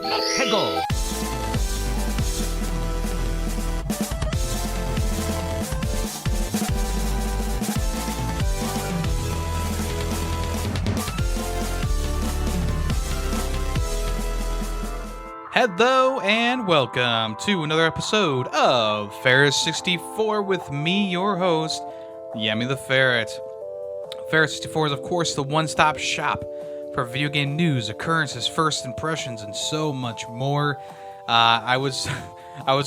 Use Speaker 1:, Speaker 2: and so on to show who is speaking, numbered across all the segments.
Speaker 1: Peggle. Hello and welcome to another episode of Ferris 64 with me, your host, Yemmy the Ferret. Ferris 64 is, of course, the one-stop shop for video game news, occurrences, first impressions, and so much more. I was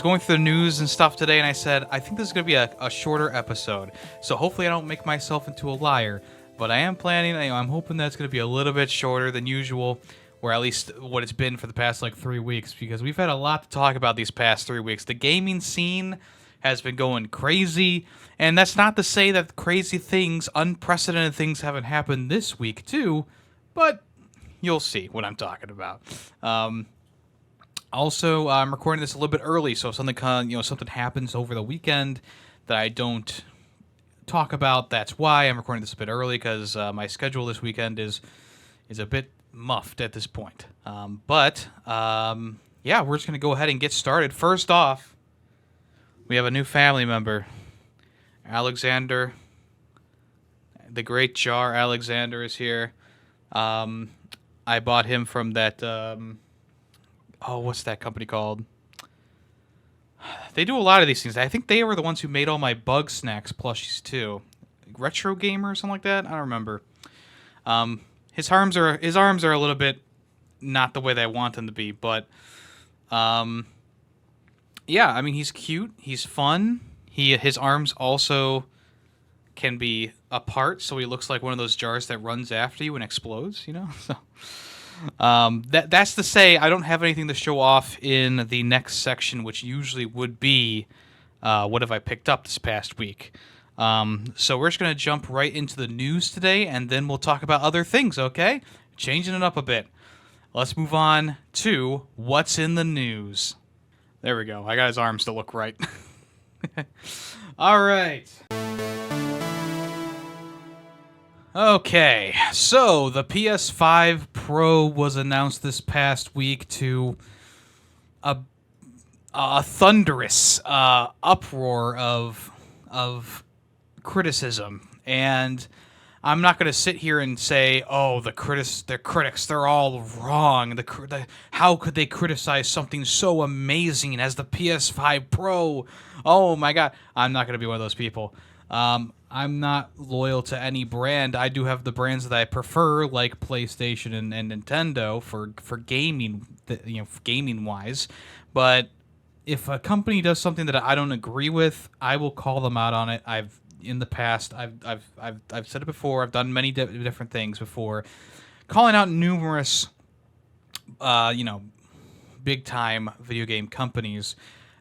Speaker 1: going through the news and stuff today, and I said, I think this is going to be a shorter episode. So hopefully I don't make myself into a liar. But I am planning, I'm hoping that's going to be a little bit shorter than usual, or at least what it's been for the past, 3 weeks, because we've had a lot to talk about these past 3 weeks. The gaming scene has been going crazy, and that's not to say that crazy things, unprecedented things haven't happened this week, too, but you'll see what I'm talking about. Also, I'm recording this a little bit early, so if something happens over the weekend that I don't talk about, that's why I'm recording this a bit early, because my schedule this weekend is a bit muffed at this point. Yeah, we're just going to go ahead and get started. First off, we have a new family member, Alexander. The great Jar Alexander is here. I bought him from that, what's that company called? They do a lot of these things. I think they were the ones who made all my Bug Snacks plushies, too. Retro Gamer or something like that? I don't remember. His arms are a little bit not the way that I want them to be, but, yeah, I mean, he's cute. He's fun. His arms also can be apart, so he looks like one of those jars that runs after you and explodes, So, that's to say, I don't have anything to show off in the next section, which usually would be, what have I picked up this past week. So we're just going to jump right into the news today, and then we'll talk about other things, okay? Changing it up a bit. Let's move on to what's in the news. There we go. I got his arms to look right. All right. Okay, so the PS5 Pro was announced this past week to a thunderous uproar of criticism, and I'm not going to sit here and say, "Oh, the critics, they're all wrong." How could they criticize something so amazing as the PS5 Pro? Oh my God, I'm not going to be one of those people. I'm not loyal to any brand. I do have the brands that I prefer, like PlayStation and Nintendo for gaming, gaming wise. But if a company does something that I don't agree with, I will call them out on it. In the past, I've said it before. I've done many different things before, calling out numerous, big time video game companies.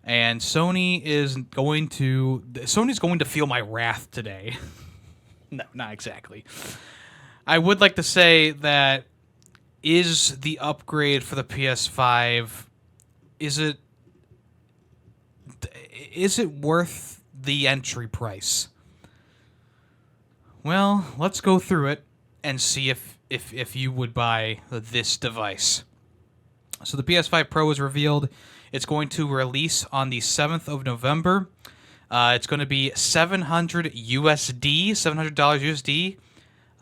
Speaker 1: And Sony's going to feel my wrath today. No, not exactly. I would like to say that is the upgrade for the PS5, is it worth the entry price? Well, let's go through it and see if you would buy this device. So the PS5 Pro was revealed. It's going to release on the 7th of November. It's going to be $700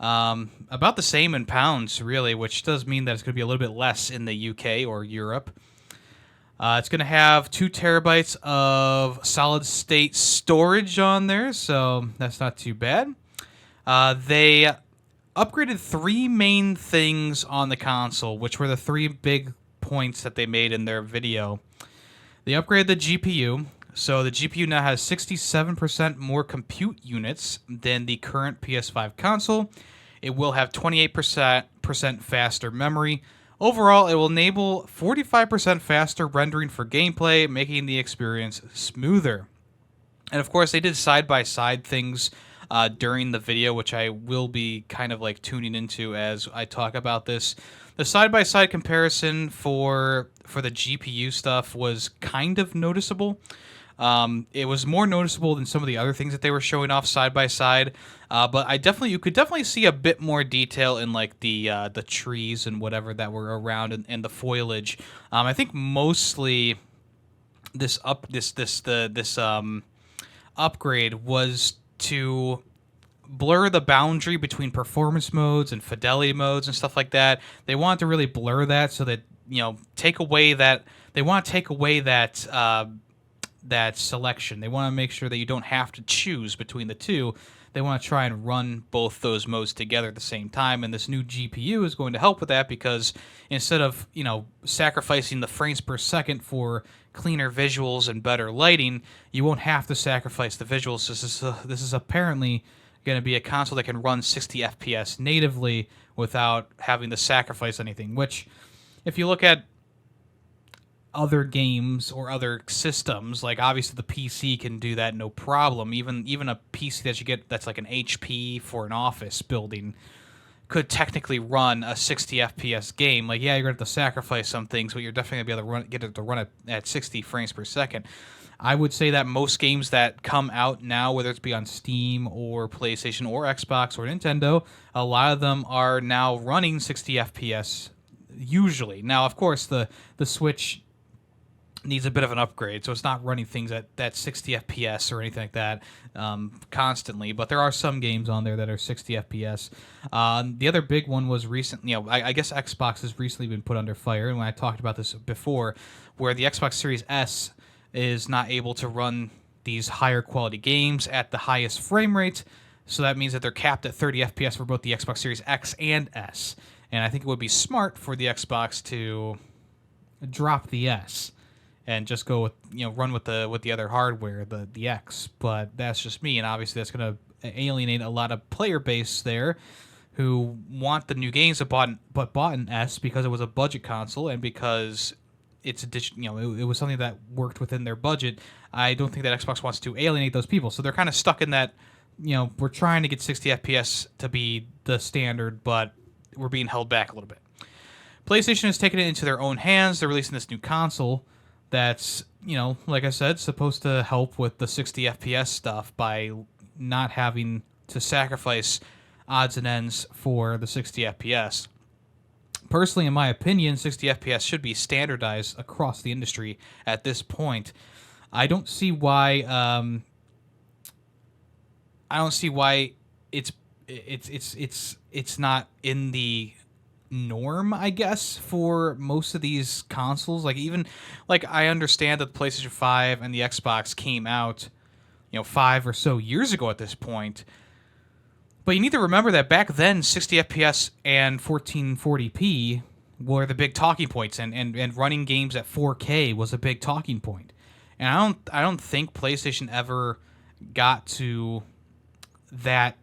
Speaker 1: USD, about the same in pounds, really, which does mean that it's going to be a little bit less in the UK or Europe. It's going to have 2 terabytes of solid-state storage on there, so that's not too bad. They upgraded 3 main things on the console, which were the 3 big points that they made in their video. They upgraded the GPU, so the GPU now has 67% more compute units than the current PS5 console. It will have 28% faster memory. Overall, it will enable 45% faster rendering for gameplay, making the experience smoother. And of course, they did side-by-side things during the video, which I will be kind of tuning into as I talk about this. The side-by-side comparison for the GPU stuff was kind of noticeable. It was more noticeable than some of the other things that they were showing off side by side. But you could definitely see a bit more detail in like the trees and whatever that were around and the foliage. I think mostly this upgrade was to blur the boundary between performance modes and fidelity modes and stuff like that. They want to really blur that so that take away that they want to take away that that selection. They want to make sure that you don't have to choose between the two. They want to try and run both those modes together at the same time, and this new GPU is going to help with that because instead of sacrificing the frames per second for cleaner visuals and better lighting, you won't have to sacrifice the visuals. This is apparently going to be a console that can run 60 FPS natively without having to sacrifice anything, which if you look at other games or other systems, like obviously the PC can do that no problem. Even a PC that you get that's like an HP for an office building could technically run a 60 FPS game. Like, yeah, you're going to have to sacrifice some things, but you're definitely going to be able to get it to run it at 60 frames per second. I would say that most games that come out now, whether it's be on Steam or PlayStation or Xbox or Nintendo, a lot of them are now running 60 FPS usually. Now, of course, the Switch needs a bit of an upgrade, so it's not running things at that 60 FPS or anything like that constantly, but there are some games on there that are 60 FPS. The other big one was recently, I guess Xbox has recently been put under fire, and when I talked about this before, where the Xbox Series S is not able to run these higher quality games at the highest frame rate, so that means that they're capped at 30 FPS for both the Xbox Series X and S, and I think it would be smart for the Xbox to drop the S and just go with run with the other hardware, the X. But that's just me, and obviously that's going to alienate a lot of player base there who want the new games but bought an S because it was a budget console and because it's it was something that worked within their budget. I don't think that Xbox wants to alienate those people, so they're kind of stuck in that. We're trying to get 60 FPS to be the standard, but we're being held back a little bit. PlayStation has taken it into their own hands. They're releasing this new console that's, like I said, supposed to help with the 60 FPS stuff by not having to sacrifice odds and ends for the 60 FPS. Personally, in my opinion, 60 FPS should be standardized across the industry at this point. I don't see why. I don't see why it's not in the norm, I guess, for most of these consoles. I understand that the PlayStation 5 and the Xbox came out 5 or so years ago at this point, but you need to remember that back then 60 FPS and 1440p were the big talking points, and running games at 4K was a big talking point. And I don't think PlayStation ever got to that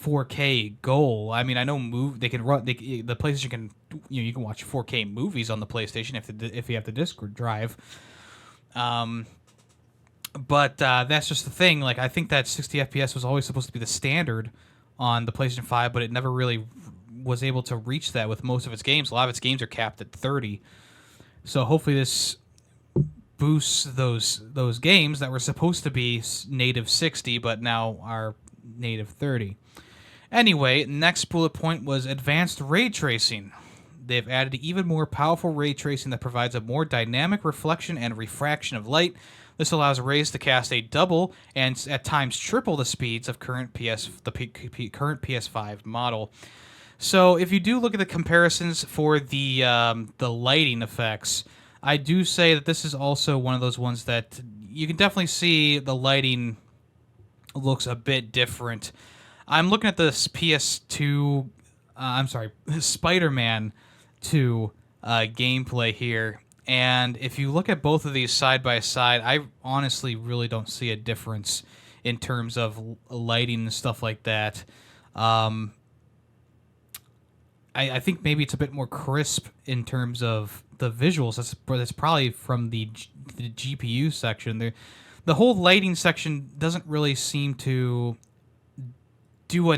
Speaker 1: 4K goal. I mean, I know they can run. The PlayStation can you can watch 4K movies on the PlayStation if you have the disc drive. But that's just the thing. Like, I think that 60 FPS was always supposed to be the standard on the PlayStation 5, but it never really was able to reach that with most of its games. A lot of its games are capped at 30. So hopefully this boosts those games that were supposed to be native 60, but now are native 30. Anyway, next bullet point was advanced ray tracing. They've added even more powerful ray tracing that provides a more dynamic reflection and refraction of light. This allows rays to cast a double and at times triple the speeds of current PS5 model. So if you do look at the comparisons for the lighting effects, I do say that this is also one of those ones that you can definitely see the lighting looks a bit different. I'm looking at this PS2, Spider-Man 2 gameplay here, and if you look at both of these side by side, I honestly really don't see a difference in terms of lighting and stuff like that. I think maybe it's a bit more crisp in terms of the visuals. That's probably from the GPU section. The whole lighting section doesn't really seem to do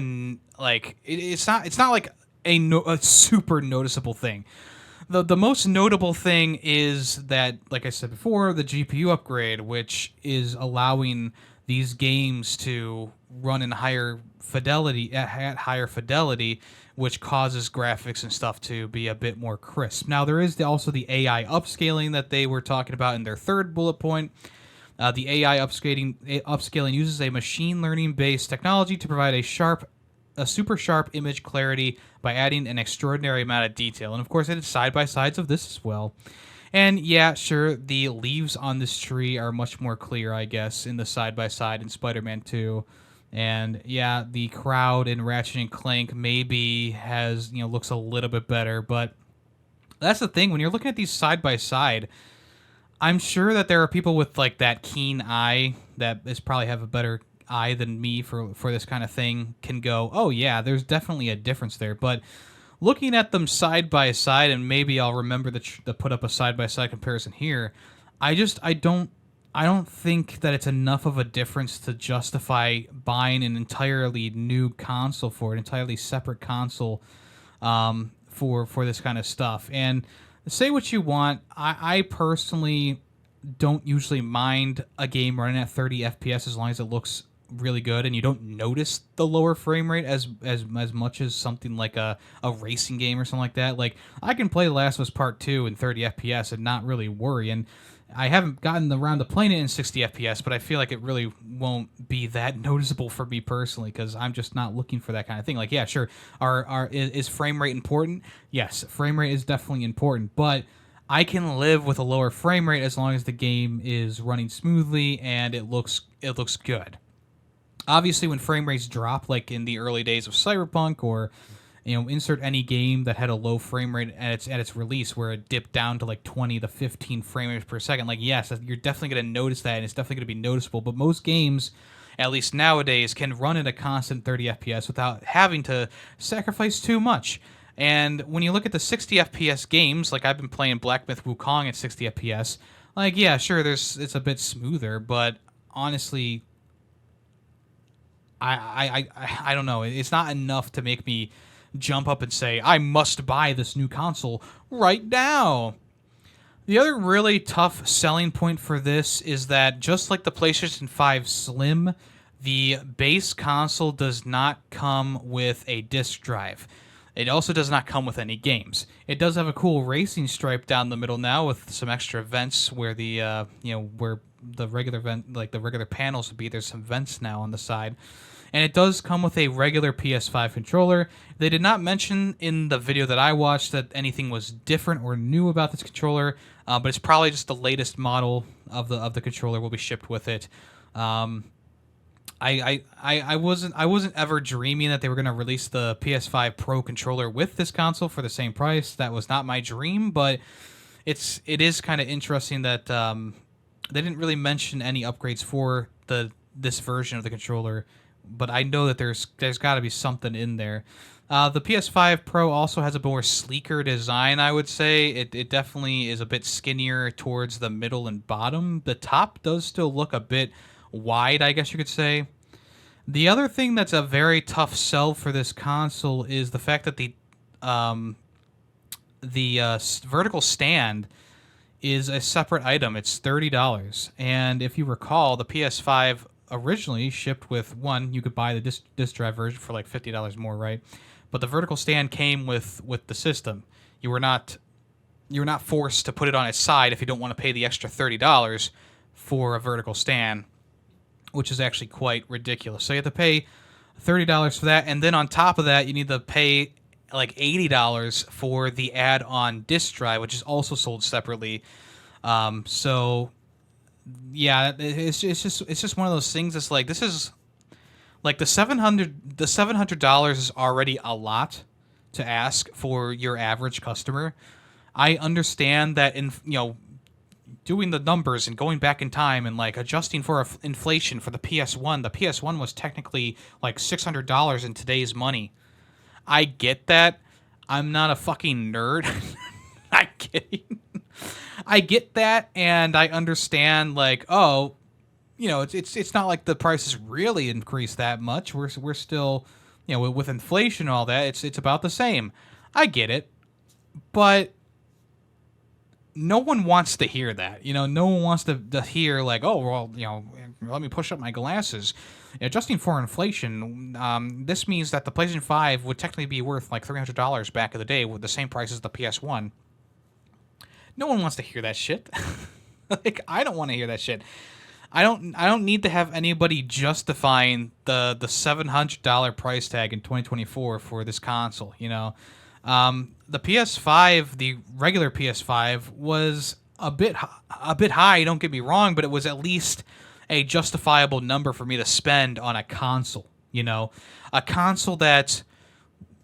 Speaker 1: it's not like a super noticeable thing. The most notable thing is that, like I said before, the GPU upgrade, which is allowing these games to run in higher fidelity at higher fidelity, which causes graphics and stuff to be a bit more crisp. Now there is also the AI upscaling that they were talking about in their third bullet point. The AI upscaling uses a machine learning based technology to provide a super sharp image clarity by adding an extraordinary amount of detail. And of course, it is side by sides of this as well. And yeah, sure, the leaves on this tree are much more clear, I guess, in the side by side in Spider-Man 2. And yeah, the crowd in Ratchet and Clank maybe has, looks a little bit better, but that's the thing when you're looking at these side by side. I'm sure that there are people with like that keen eye that is probably have a better eye than me for this kind of thing can go, oh yeah, there's definitely a difference there. But looking at them side by side, and maybe I'll remember to put up a side by side comparison here. I don't think that it's enough of a difference to justify buying an entirely new console for an entirely separate console for this kind of stuff. And say what you want, I personally don't usually mind a game running at 30 FPS as long as it looks really good and you don't notice the lower frame rate as much as something like a racing game or something like that. Like, I can play The Last of Us Part 2 in 30 FPS and not really worry. And I haven't gotten around to playing it in 60 FPS, but I feel like it really won't be that noticeable for me personally because I'm just not looking for that kind of thing. Like, yeah, sure, is frame rate important? Yes, frame rate is definitely important, but I can live with a lower frame rate as long as the game is running smoothly and it looks good. Obviously, when frame rates drop, like in the early days of Cyberpunk, or insert any game that had a low frame rate at its release, where it dipped down to like 20 to 15 frame rates per second. Like, yes, you're definitely going to notice that, and it's definitely going to be noticeable. But most games, at least nowadays, can run at a constant 30 FPS without having to sacrifice too much. And when you look at the 60 FPS games, like I've been playing Black Myth Wukong at 60 FPS, like, yeah, sure, it's a bit smoother, but honestly, I don't know. It's not enough to make me jump up and say, I must buy this new console right now. The other really tough selling point for this is that just like the PlayStation 5 Slim, the base console does not come with a disc drive. It also does not come with any games. It does have a cool racing stripe down the middle now with some extra vents where the where the regular vent, like the regular panels would be. There's some vents now on the side. And it does come with a regular PS5 controller. They did not mention in the video that I watched that anything was different or new about this controller, but it's probably just the latest model of the controller will be shipped with it. I wasn't ever dreaming that they were going to release the PS5 Pro controller with this console for the same price. That was not my dream, but it is kind of interesting that they didn't really mention any upgrades for this version of the controller. But I know that there's got to be something in there. The PS5 Pro also has a more sleeker design, I would say. It definitely is a bit skinnier towards the middle and bottom. The top does still look a bit wide, I guess you could say. The other thing that's a very tough sell for this console is the fact that the vertical stand is a separate item. It's $30. And if you recall, the PS5 originally shipped with one, you could buy the disc drive version for like $50 more, right? But the vertical stand came with the system. You were not forced to put it on its side if you don't want to pay the extra $30 for a vertical stand, which is actually quite ridiculous. So you have to pay $30 for that, and then on top of that, you need to pay like $80 for the add-on disc drive, which is also sold separately. So yeah, it's just one of those things. It's like, this is like the $700 is already a lot to ask for your average customer. I understand that in doing the numbers and going back in time and like adjusting for inflation for the PS1. The PS1 was technically like $600 in today's money. I get that. I'm not a fucking nerd. I'm kidding. I get that, and I understand, like, oh, it's not like the prices really increased that much. We're still, with inflation and all that, it's about the same. I get it, but no one wants to hear that. No one wants to hear like, oh, well, let me push up my glasses. Adjusting for inflation, this means that the PlayStation 5 would technically be worth like $300 back in the day with the same price as the PS1. No one wants to hear that shit. Like, I don't want to hear that shit. I don't need to have anybody justifying the $700 price tag in 2024 for this console. The PS5, the regular PS5, was a bit high. Don't get me wrong, but it was at least a justifiable number for me to spend on a console. A console that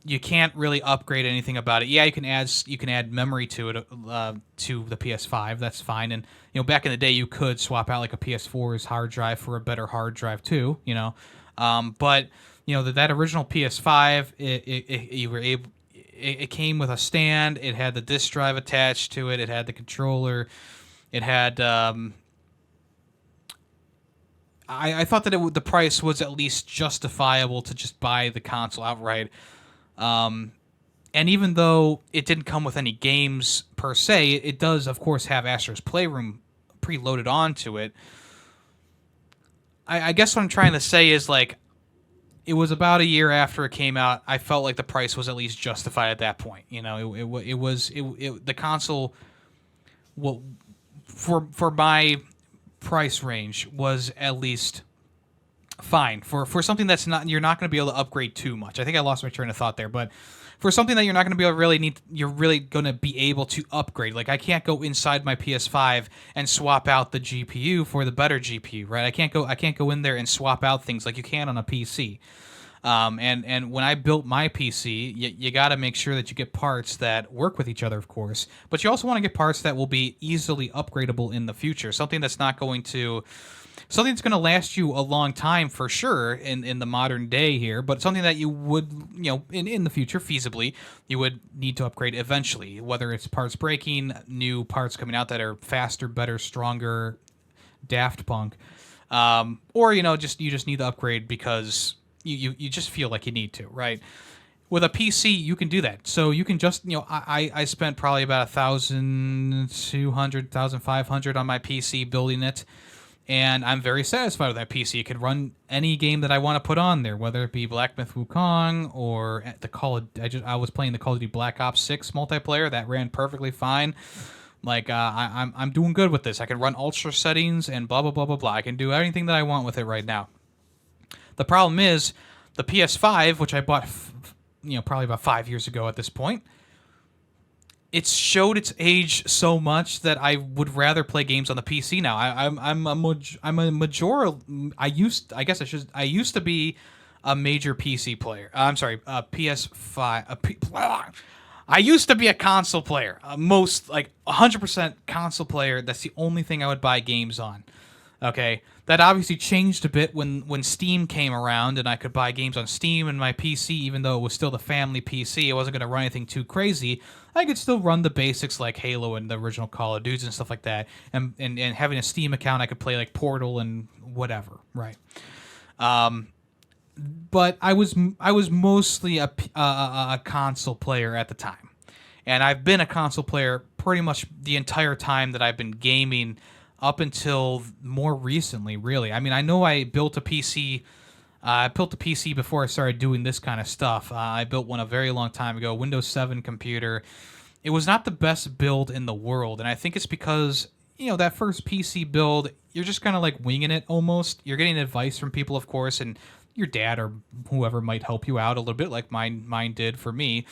Speaker 1: you can't really upgrade anything about it. Yeah, you can add memory to it to the PS5. That's fine. And back in the day, you could swap out like a PS4's hard drive for a better hard drive too. But that original PS5, you were able. It came with a stand. It had the disc drive attached to it. It had the controller. It had. I thought that the price was at least justifiable to just buy the console outright. And even though it didn't come with any games per se, it does, of course, have Astro's Playroom preloaded onto it. I guess what I'm trying to say is, like, it was about a year after it came out. I felt like the price was at least justified at that point. The console, well, for my price range was at least fine for something that's not, you're not going to be able to upgrade too much. I think I lost my train of thought there, but for something that you're not going to be able to you're really going to be able to upgrade. Like, I can't go inside my PS5 and swap out the GPU for the better GPU, right? I can't go in there and swap out things like you can on a PC. And when I built my PC, you got to make sure that you get parts that work with each other, of course, but you also want to get parts that will be easily upgradable in the future. Something that's going to last you a long time for sure in the modern day here, but something that you would, in the future, feasibly, you would need to upgrade eventually, whether it's parts breaking, new parts coming out that are faster, better, stronger, Daft Punk, or, you just need to upgrade because you just feel like you need to, right? With a PC, you can do that. So you can just, I spent probably about $1,200, $1,500 on my PC building it. And I'm very satisfied with that PC. It can run any game that I want to put on there, whether it be Black Myth Wukong or I was playing the Call of Duty Black Ops 6 multiplayer. That ran perfectly fine. Like, I'm doing good with this. I can run ultra settings and blah, blah, blah, blah, blah. I can do anything that I want with it right now. The problem is the PS5, which I bought, probably about 5 years ago at this point, it's showed its age so much that I would rather play games on the PC now. I used to be a major PC player. I'm sorry, PS5. I used to be a console player. 100% console player. That's the only thing I would buy games on. Okay, that obviously changed a bit when Steam came around and I could buy games on Steam and my PC, even though it was still the family PC. It wasn't going to run anything too crazy. I could still run the basics like Halo and the original Call of Duty and stuff like that. And having a Steam account, I could play like Portal and whatever, right? But I was mostly a console player at the time, and I've been a console player pretty much the entire time that I've been gaming. Up until more recently, really. I mean, I know I built a PC. I built a PC before I started doing this kind of stuff. I built one a very long time ago, Windows 7 computer. It was not the best build in the world, and I think it's because, that first PC build, you're just kind of like winging it almost. You're getting advice from people, of course, and your dad or whoever might help you out a little bit, like mine did for me.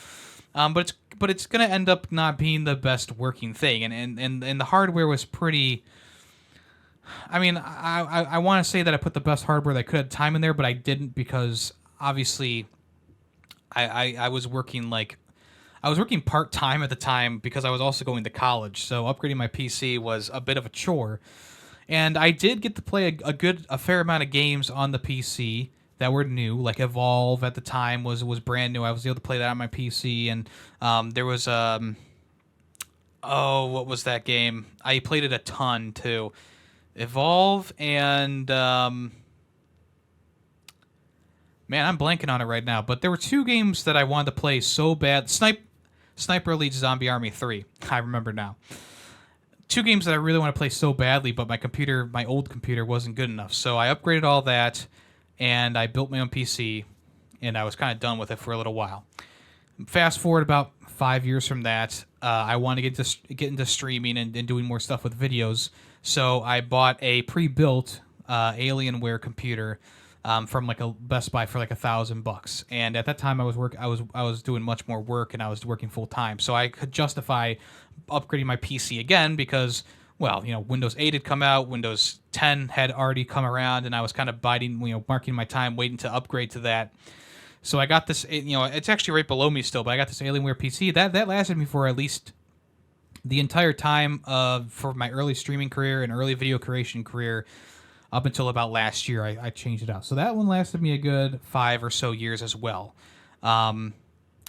Speaker 1: But it's going to end up not being the best working thing, and the hardware was pretty. I mean, I want to say that I put the best hardware that I could at the time in there, but I didn't because obviously I was working part-time at the time because I was also going to college, so upgrading my PC was a bit of a chore. And I did get to play a fair amount of games on the PC that were new, like Evolve at the time was brand new. I was able to play that on my PC, and there was what was that game? I played it a ton too. Evolve and man, I'm blanking on it right now, but there were two games that I wanted to play so bad. Sniper Elite Zombie Army 3, I remember now. two games that I really want to play so badly, but my old computer wasn't good enough. So I upgraded all that, and I built my own PC, and I was kind of done with it for a little while. Fast forward about 5 years from that, I want to get into streaming and doing more stuff with videos. So I bought a pre-built Alienware computer from like a Best Buy for like $1,000. And at that time, I was doing much more work, and I was working full time, so I could justify upgrading my PC again because, well, Windows 8 had come out, Windows 10 had already come around, and I was kind of marking my time, waiting to upgrade to that. So I got this, it's actually right below me still, but I got this Alienware PC. That lasted me for at least the entire time for my early streaming career and early video creation career up until about last year. I changed it out. So that one lasted me a good 5 or so years as well.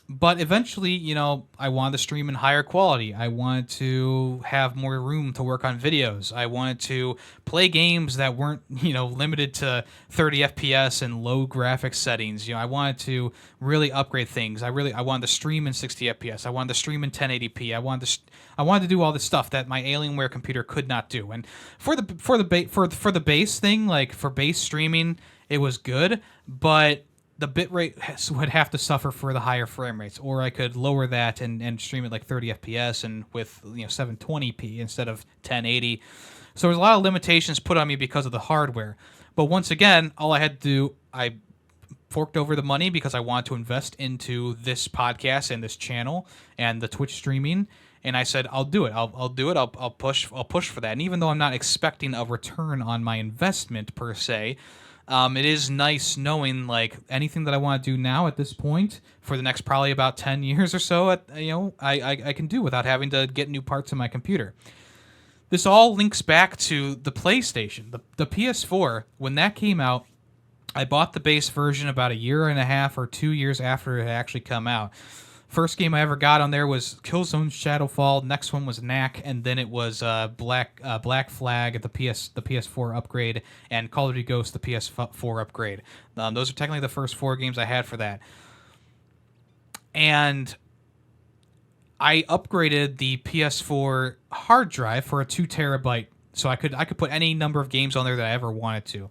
Speaker 1: But eventually, I wanted to stream in higher quality. I wanted to have more room to work on videos. I wanted to play games that weren't, limited to 30 FPS and low graphics settings. I wanted to really upgrade things. I wanted to stream in 60 FPS. I wanted to stream in 1080p. I wanted to do all this stuff that my Alienware computer could not do. And for the base thing, like for base streaming, it was good, but the bitrate would have to suffer for the higher frame rates, or I could lower that and stream it like 30 FPS and with 720p instead of 1080. So there's a lot of limitations put on me because of the hardware. But once again, all I had to do, I forked over the money because I wanted to invest into this podcast and this channel and the Twitch streaming. And I said, I'll do it. I'll do it. I'll push for that. And even though I'm not expecting a return on my investment per se, it is nice knowing like anything that I want to do now at this point for the next probably about 10 years or so, I can do without having to get new parts in my computer. This all links back to the PlayStation, the PS4. When that came out, I bought the base version about a year and a half or 2 years after it had actually come out. First game I ever got on there was Killzone Shadowfall. Next one was Knack, and then it was Black Flag at the PS4 upgrade, and Call of Duty Ghost, the PS4 upgrade. Those are technically the first 4 games I had for that. And I upgraded the PS4 hard drive for a 2 terabyte, so I could put any number of games on there that I ever wanted to.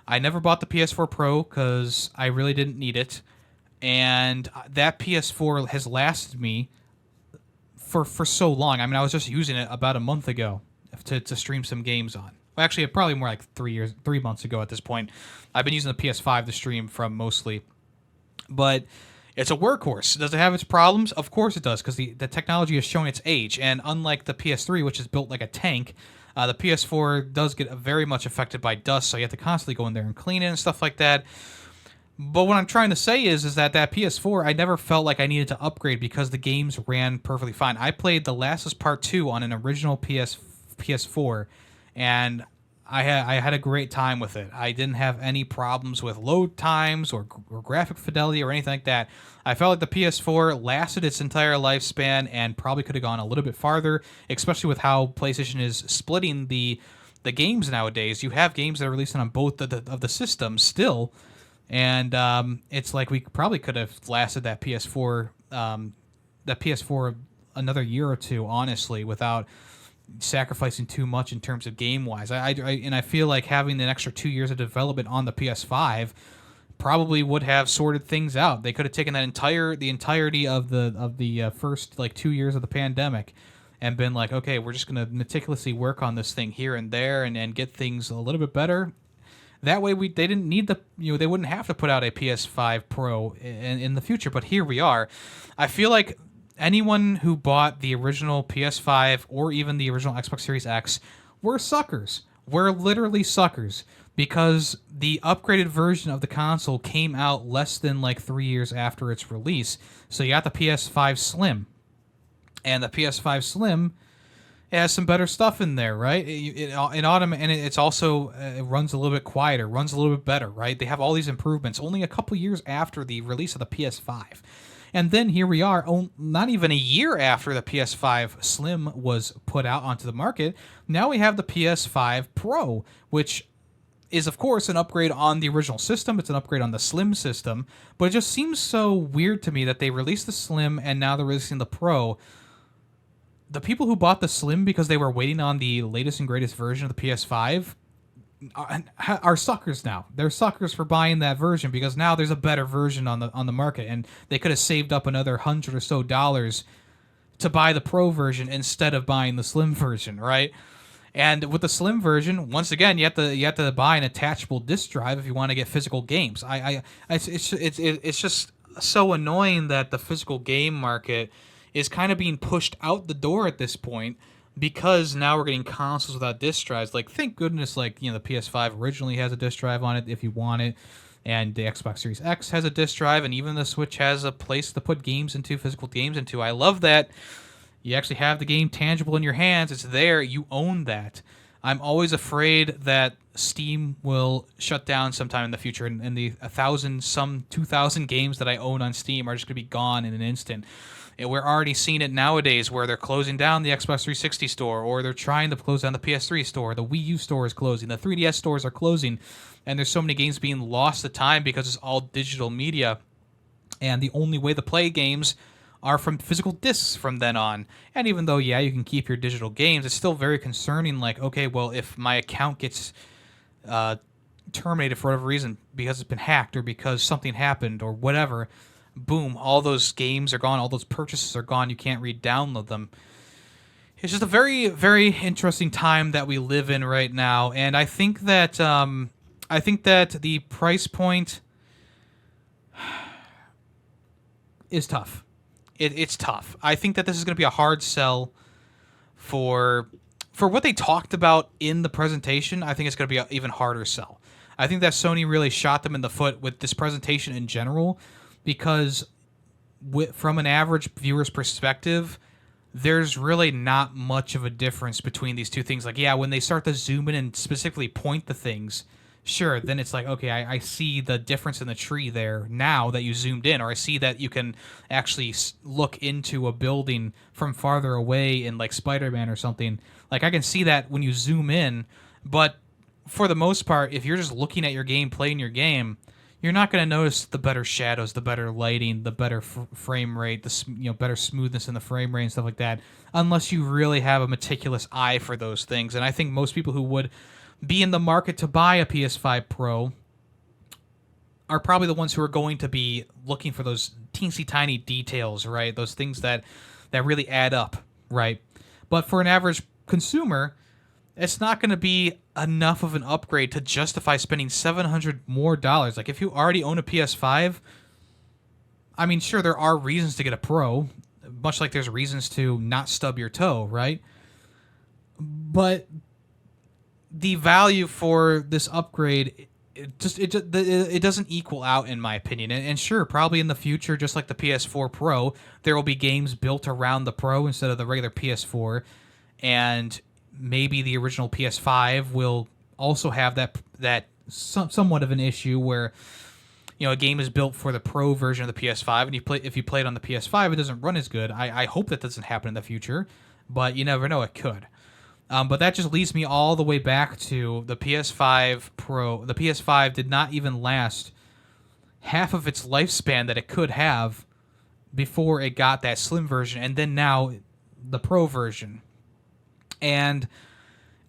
Speaker 1: I never bought the PS4 Pro because I really didn't need it. And that PS4 has lasted me for so long. I mean, I was just using it about a month ago to stream some games on. Well, actually, probably more like 3 months ago at this point. I've been using the PS5 to stream from mostly. But it's a workhorse. Does it have its problems? Of course it does, because the technology has shown its age. And unlike the PS3, which is built like a tank, the PS4 does get very much affected by dust, so you have to constantly go in there and clean it and stuff like that. But what I'm trying to say is that PS4, I never felt like I needed to upgrade because the games ran perfectly fine. I played The Last of Us Part 2 on an original PS4, and I had a great time with it. I didn't have any problems with load times or graphic fidelity or anything like that. I felt like the PS4 lasted its entire lifespan and probably could have gone a little bit farther, especially with how PlayStation is splitting the games nowadays. You have games that are releasing on both of the systems still. And it's like we probably could have lasted that PS4 another year or two, honestly, without sacrificing too much in terms of game wise. I feel like having an extra 2 years of development on the PS5 probably would have sorted things out. They could have taken the entirety of the first like 2 years of the pandemic and been like, okay, we're just gonna meticulously work on this thing here and there and get things a little bit better. That way, they didn't need they wouldn't have to put out a PS5 Pro in the future. But here we are. I feel like anyone who bought the original PS5 or even the original Xbox Series X were suckers. We're literally suckers because the upgraded version of the console came out less than like 3 years after its release. So you got the PS5 Slim, and the PS5 Slim. It has some better stuff in there, right? It's also it runs a little bit quieter, runs a little bit better, right? They have all these improvements only a couple years after the release of the PS5. And then here we are, not even a year after the PS5 Slim was put out onto the market. Now we have the PS5 Pro, which is, of course, an upgrade on the original system. It's an upgrade on the Slim system. But it just seems so weird to me that they released the Slim and now they're releasing the Pro. the people who bought the Slim because they were waiting on the latest and greatest version of the PS5 are suckers now. They're suckers for buying that version because now there's a better version on the market, and they could have saved up another $100 or so to buy the Pro version instead of buying the Slim version, right? And with the Slim version, once again, you have to buy an attachable disc drive if you want to get physical games. It's just so annoying that the physical game market is kind of being pushed out the door at this point because now we're getting consoles without disc drives. Like, thank goodness, like, the PS5 originally has a disc drive on it if you want it, and the Xbox Series X has a disc drive, and even the Switch has a place to put games into, physical games into. I love that. You actually have the game tangible in your hands. It's there. You own that. I'm always afraid that Steam will shut down sometime in the future, and the 2,000 games that I own on Steam are just going to be gone in an instant. And we're already seeing it nowadays where they're closing down the Xbox 360 store, or they're trying to close down the PS3 store. The Wii U store is closing. The 3DS stores are closing. And there's so many games being lost to time because it's all digital media. And the only way to play games are from physical discs from then on. And even though, yeah, you can keep your digital games, it's still very concerning. Like, okay, well, if my account gets terminated for whatever reason because it's been hacked or because something happened or whatever, boom, all those games are gone, all those purchases are gone, you can't re-download them. It's just a very, very interesting time that we live in right now, and I think that the price point is tough. It's tough. I think that this is going to be a hard sell for what they talked about in the presentation. I think it's going to be an even harder sell. I think that Sony really shot them in the foot with this presentation in general, because from an average viewer's perspective, there's really not much of a difference between these two things. Like, yeah, when they start to zoom in and specifically point the things, sure, then it's like, okay, I see the difference in the tree there now that you zoomed in, or I see that you can actually look into a building from farther away in, like, Spider-Man or something. Like, I can see that when you zoom in, but for the most part, if you're just looking at your game, playing your game, you're not going to notice the better shadows, the better lighting, the better frame rate, the better smoothness in the frame rate and stuff like that, unless you really have a meticulous eye for those things. And I think most people who would be in the market to buy a PS5 Pro are probably the ones who are going to be looking for those teensy tiny details, right? Those things that really add up, right? But for an average consumer, it's not going to be enough of an upgrade to justify spending $700 more. Like, if you already own a PS5, I mean, sure, there are reasons to get a Pro, much like there's reasons to not stub your toe, right? But the value for this upgrade, it doesn't equal out, in my opinion. And sure, probably in the future, just like the PS4 Pro, there will be games built around the Pro instead of the regular PS4, and maybe the original PS5 will also have that somewhat of an issue where, a game is built for the Pro version of the PS5, and if you play it on the PS5, it doesn't run as good. I hope that doesn't happen in the future, but you never know, it could. But that just leads me all the way back to the PS5 Pro. The PS5 did not even last half of its lifespan that it could have before it got that Slim version, and then now the Pro version. And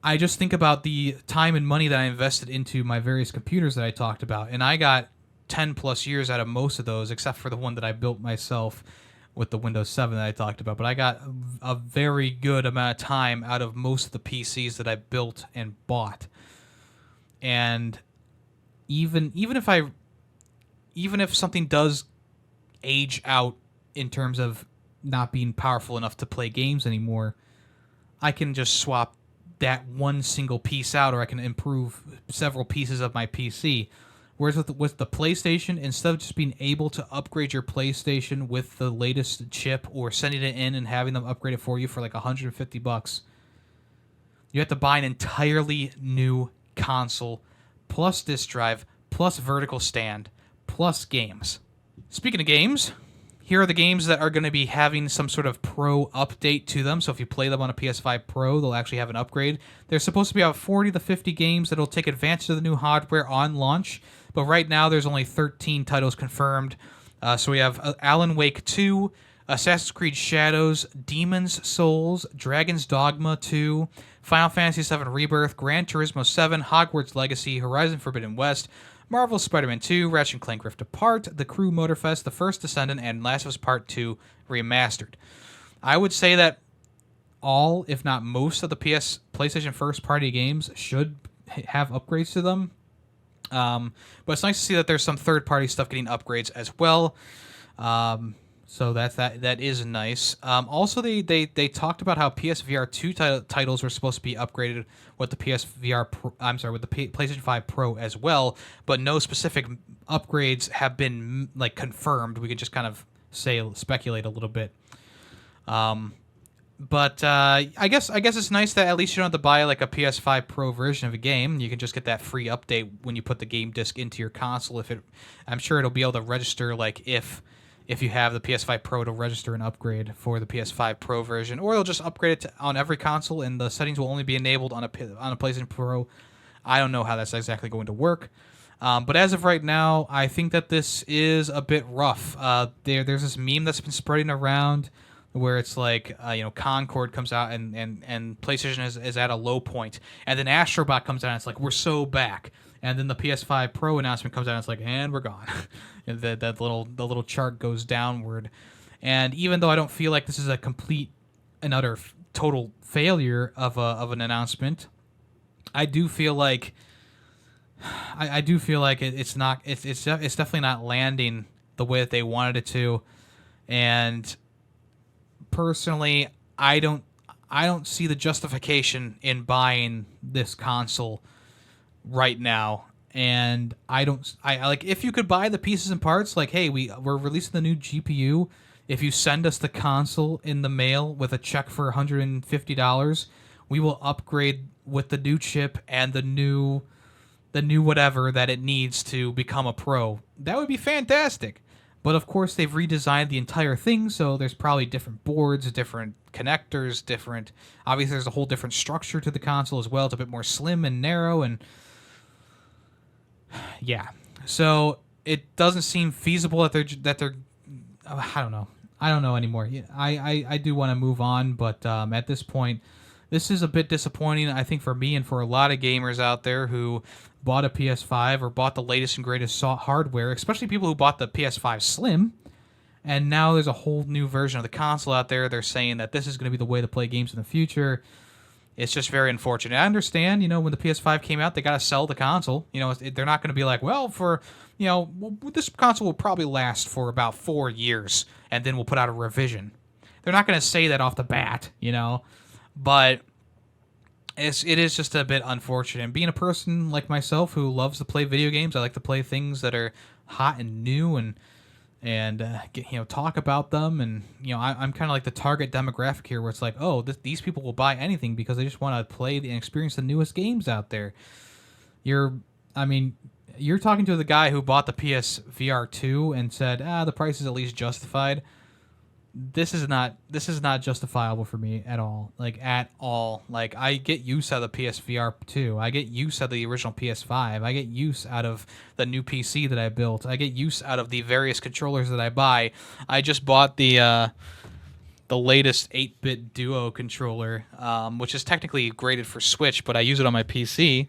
Speaker 1: I just think about the time and money that I invested into my various computers that I talked about, and I got 10 plus years out of most of those, except for the one that I built myself with the Windows 7 that I talked about. But I got a very good amount of time out of most of the PCs that I built and bought. And even if something does age out in terms of not being powerful enough to play games anymore, I can just swap that one single piece out, or I can improve several pieces of my PC. Whereas with the PlayStation, instead of just being able to upgrade your PlayStation with the latest chip or sending it in and having them upgrade it for you for like $150, you have to buy an entirely new console, plus disc drive, plus vertical stand, plus games. Speaking of games, here are the games that are going to be having some sort of Pro update to them. So if you play them on a PS5 Pro, they'll actually have an upgrade. There's supposed to be about 40 to 50 games that will take advantage of the new hardware on launch. But right now, there's only 13 titles confirmed. So we have Alan Wake 2, Assassin's Creed Shadows, Demon's Souls, Dragon's Dogma 2, Final Fantasy VII Rebirth, Gran Turismo 7, Hogwarts Legacy, Horizon Forbidden West, Marvel's Spider-Man 2, Ratchet & Clank Rift Apart, The Crew Motorfest, The First Descendant, and Last of Us Part 2 Remastered. I would say that all, if not most, of the PlayStation first-party games should have upgrades to them. But it's nice to see that there's some third-party stuff getting upgrades as well. So that is nice. Also, they talked about how PSVR 2 titles were supposed to be upgraded with the with the PlayStation 5 Pro as well, but no specific upgrades have been like confirmed. We could just kind of speculate a little bit. But I guess it's nice that at least you don't have to buy like a PS5 Pro version of a game. You can just get that free update when you put the game disc into your console. I'm sure it'll be able to register like if you have the PS5 Pro to register an upgrade for the PS5 Pro version, or they'll just upgrade it on every console, and the settings will only be enabled on a PlayStation Pro. I don't know how that's exactly going to work. But as of right now, I think that this is a bit rough. There's this meme that's been spreading around where it's like, Concord comes out and PlayStation is at a low point, and then Astro Bot comes out and it's like, we're so back. And then the PS5 Pro announcement comes out and it's like, and we're gone. And the little chart goes downward. And even though I don't feel like this is a complete and utter total failure of an announcement, I do feel like it's definitely not landing the way that they wanted it to. And personally, I don't see the justification in buying this console right now. And I like, if you could buy the pieces and parts, like, hey, we're releasing the new GPU. If you send us the console in the mail with a check for $150, we will upgrade with the new chip and the new whatever that it needs to become a Pro. That would be fantastic. But of course, they've redesigned the entire thing, so there's probably different boards, different connectors, obviously there's a whole different structure to the console as well. It's a bit more slim and narrow, and yeah. So it doesn't seem feasible that they're I don't know anymore. I do want to move on, but at this point, this is a bit disappointing, I think, for me and for a lot of gamers out there who bought a PS5 or bought the latest and greatest hardware, especially people who bought the PS5 Slim, and now there's a whole new version of the console out there. They're saying that this is going to be the way to play games in the future. It's just very unfortunate. I understand, when the PS5 came out, they got to sell the console. They're not going to be like, well, this console will probably last for about 4 years, and then we'll put out a revision. They're not going to say that off the bat, but it is just a bit unfortunate. Being a person like myself who loves to play video games, I like to play things that are hot and new and talk about them. And I'm kind of like the target demographic here, where it's like, oh, these people will buy anything because they just want to play and experience the newest games out there. You're talking to the guy who bought the PSVR 2 and said, the price is at least justified. This is not justifiable for me at all. Like, at all. Like, I get use out of the PSVR 2. I get use out of the original PS5. I get use out of the new PC that I built. I get use out of the various controllers that I buy. I just bought the latest 8-bit Duo controller, which is technically graded for Switch, but I use it on my PC.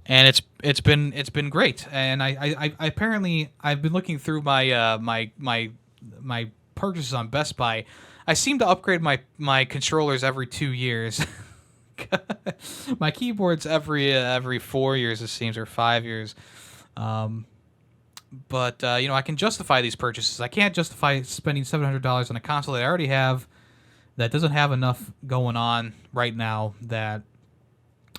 Speaker 1: And it's been great. And I apparently, I've been looking through my purchases on Best Buy. I seem to upgrade my controllers every 2 years. My keyboard's every 4 years, it seems, or 5 years. But I can justify these purchases. I can't justify spending $700 on a console that I already have that doesn't have enough going on right now that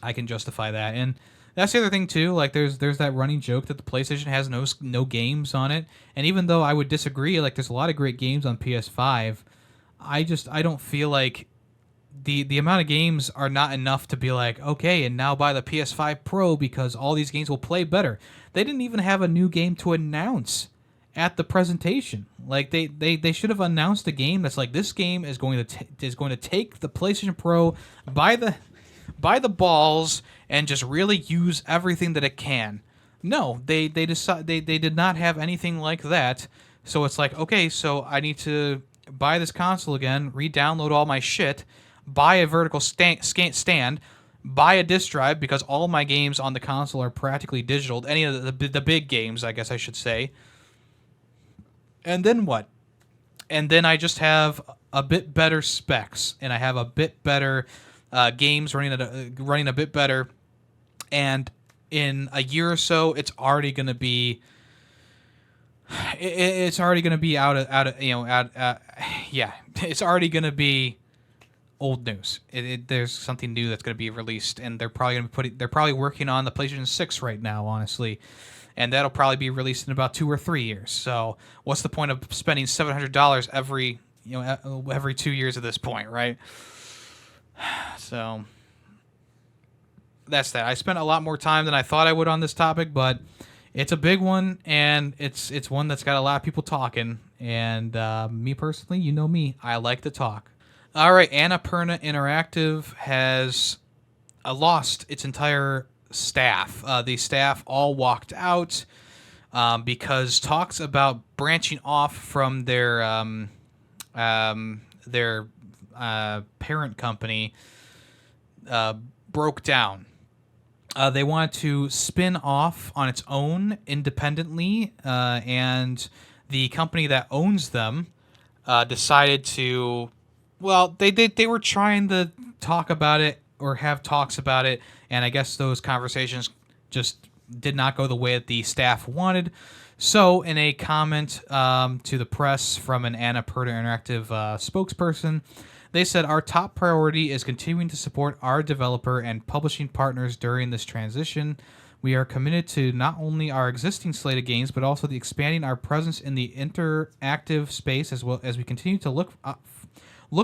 Speaker 1: I can justify that. And that's the other thing too. Like, there's that running joke that the PlayStation has no games on it. And even though I would disagree, like, there's a lot of great games on PS5, I don't feel like the amount of games are not enough to be like, okay, and now buy the PS5 Pro because all these games will play better. They didn't even have a new game to announce at the presentation. Like, they should have announced a game that's like, this game is going to take the PlayStation Pro by the balls and just really use everything that it can. No, they did not have anything like that. So it's like, okay, so I need to buy this console again, re-download all my shit, buy a vertical stand, buy a disc drive because all my games on the console are practically digital. Any of the big games, I guess I should say. And then what? And then I just have a bit better specs, and I have a bit better games running a bit better. And in a year or so, it's already going to be. It's already going to be yeah, it's already going to be old news. There's something new that's going to be released, and they're probably going to they're probably working on the PlayStation 6 right now, honestly, and that'll probably be released in about 2 or 3 years. So what's the point of spending $700 every 2 years at this point, right? So that's that. I spent a lot more time than I thought I would on this topic, but it's a big one, and it's one that's got a lot of people talking. And me personally, you know me, I like to talk. All right, Annapurna Interactive has lost its entire staff. The staff all walked out because talks about branching off from their parent company broke down. They wanted to spin off on its own independently, and the company that owns them decided to. Well, they were trying to talk about it or have talks about it, and I guess those conversations just did not go the way that the staff wanted. So, in a comment to the press from an Annapurna Interactive spokesperson, they said, "Our top priority is continuing to support our developer and publishing partners during this transition. We are committed to not only our existing slate of games, but also the expanding our presence in the interactive space, as well as we continue to look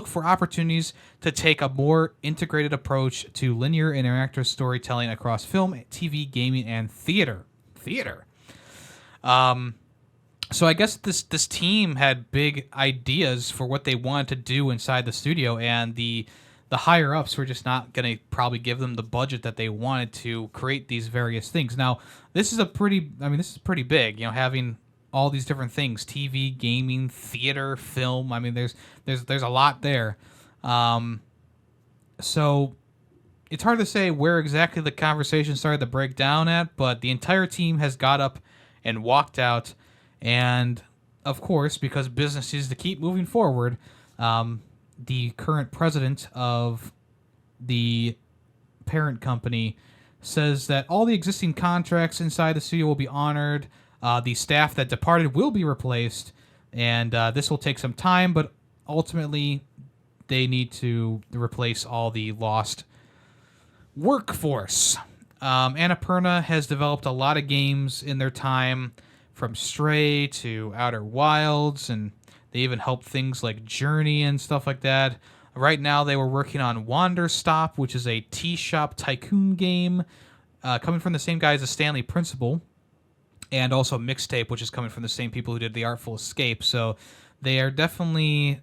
Speaker 1: for opportunities to take a more integrated approach to linear interactive storytelling across film, TV, gaming, and theater." So I guess this team had big ideas for what they wanted to do inside the studio, and the higher ups were just not going to probably give them the budget that they wanted to create these various things. Now, this is pretty big, having all these different things: TV, gaming, theater, film. I mean, there's a lot there. So it's hard to say where exactly the conversation started to break down at, but the entire team has got up and walked out. And of course, because business is to keep moving forward, the current president of the parent company says that all the existing contracts inside the studio will be honored. The staff that departed will be replaced, and this will take some time, but ultimately they need to replace all the lost workforce. Annapurna has developed a lot of games in their time, from Stray to Outer Wilds, and they even helped things like Journey and stuff like that. Right now they were working on Wanderstop, which is a tea shop tycoon game coming from the same guys as Stanley Principle, and also Mixtape, which is coming from the same people who did The Artful Escape. So they are definitely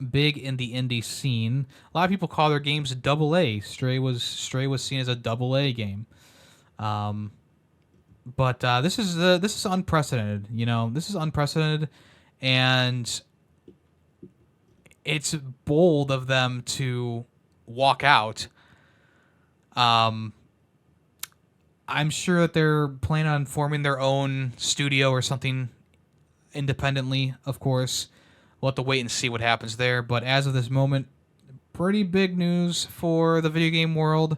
Speaker 1: big in the indie scene. A lot of people call their games AA. Stray was seen as a AA game. But this is unprecedented. This is unprecedented, and it's bold of them to walk out. I'm sure that they're planning on forming their own studio or something independently, of course. We'll have to wait and see what happens there. But as of this moment, pretty big news for the video game world,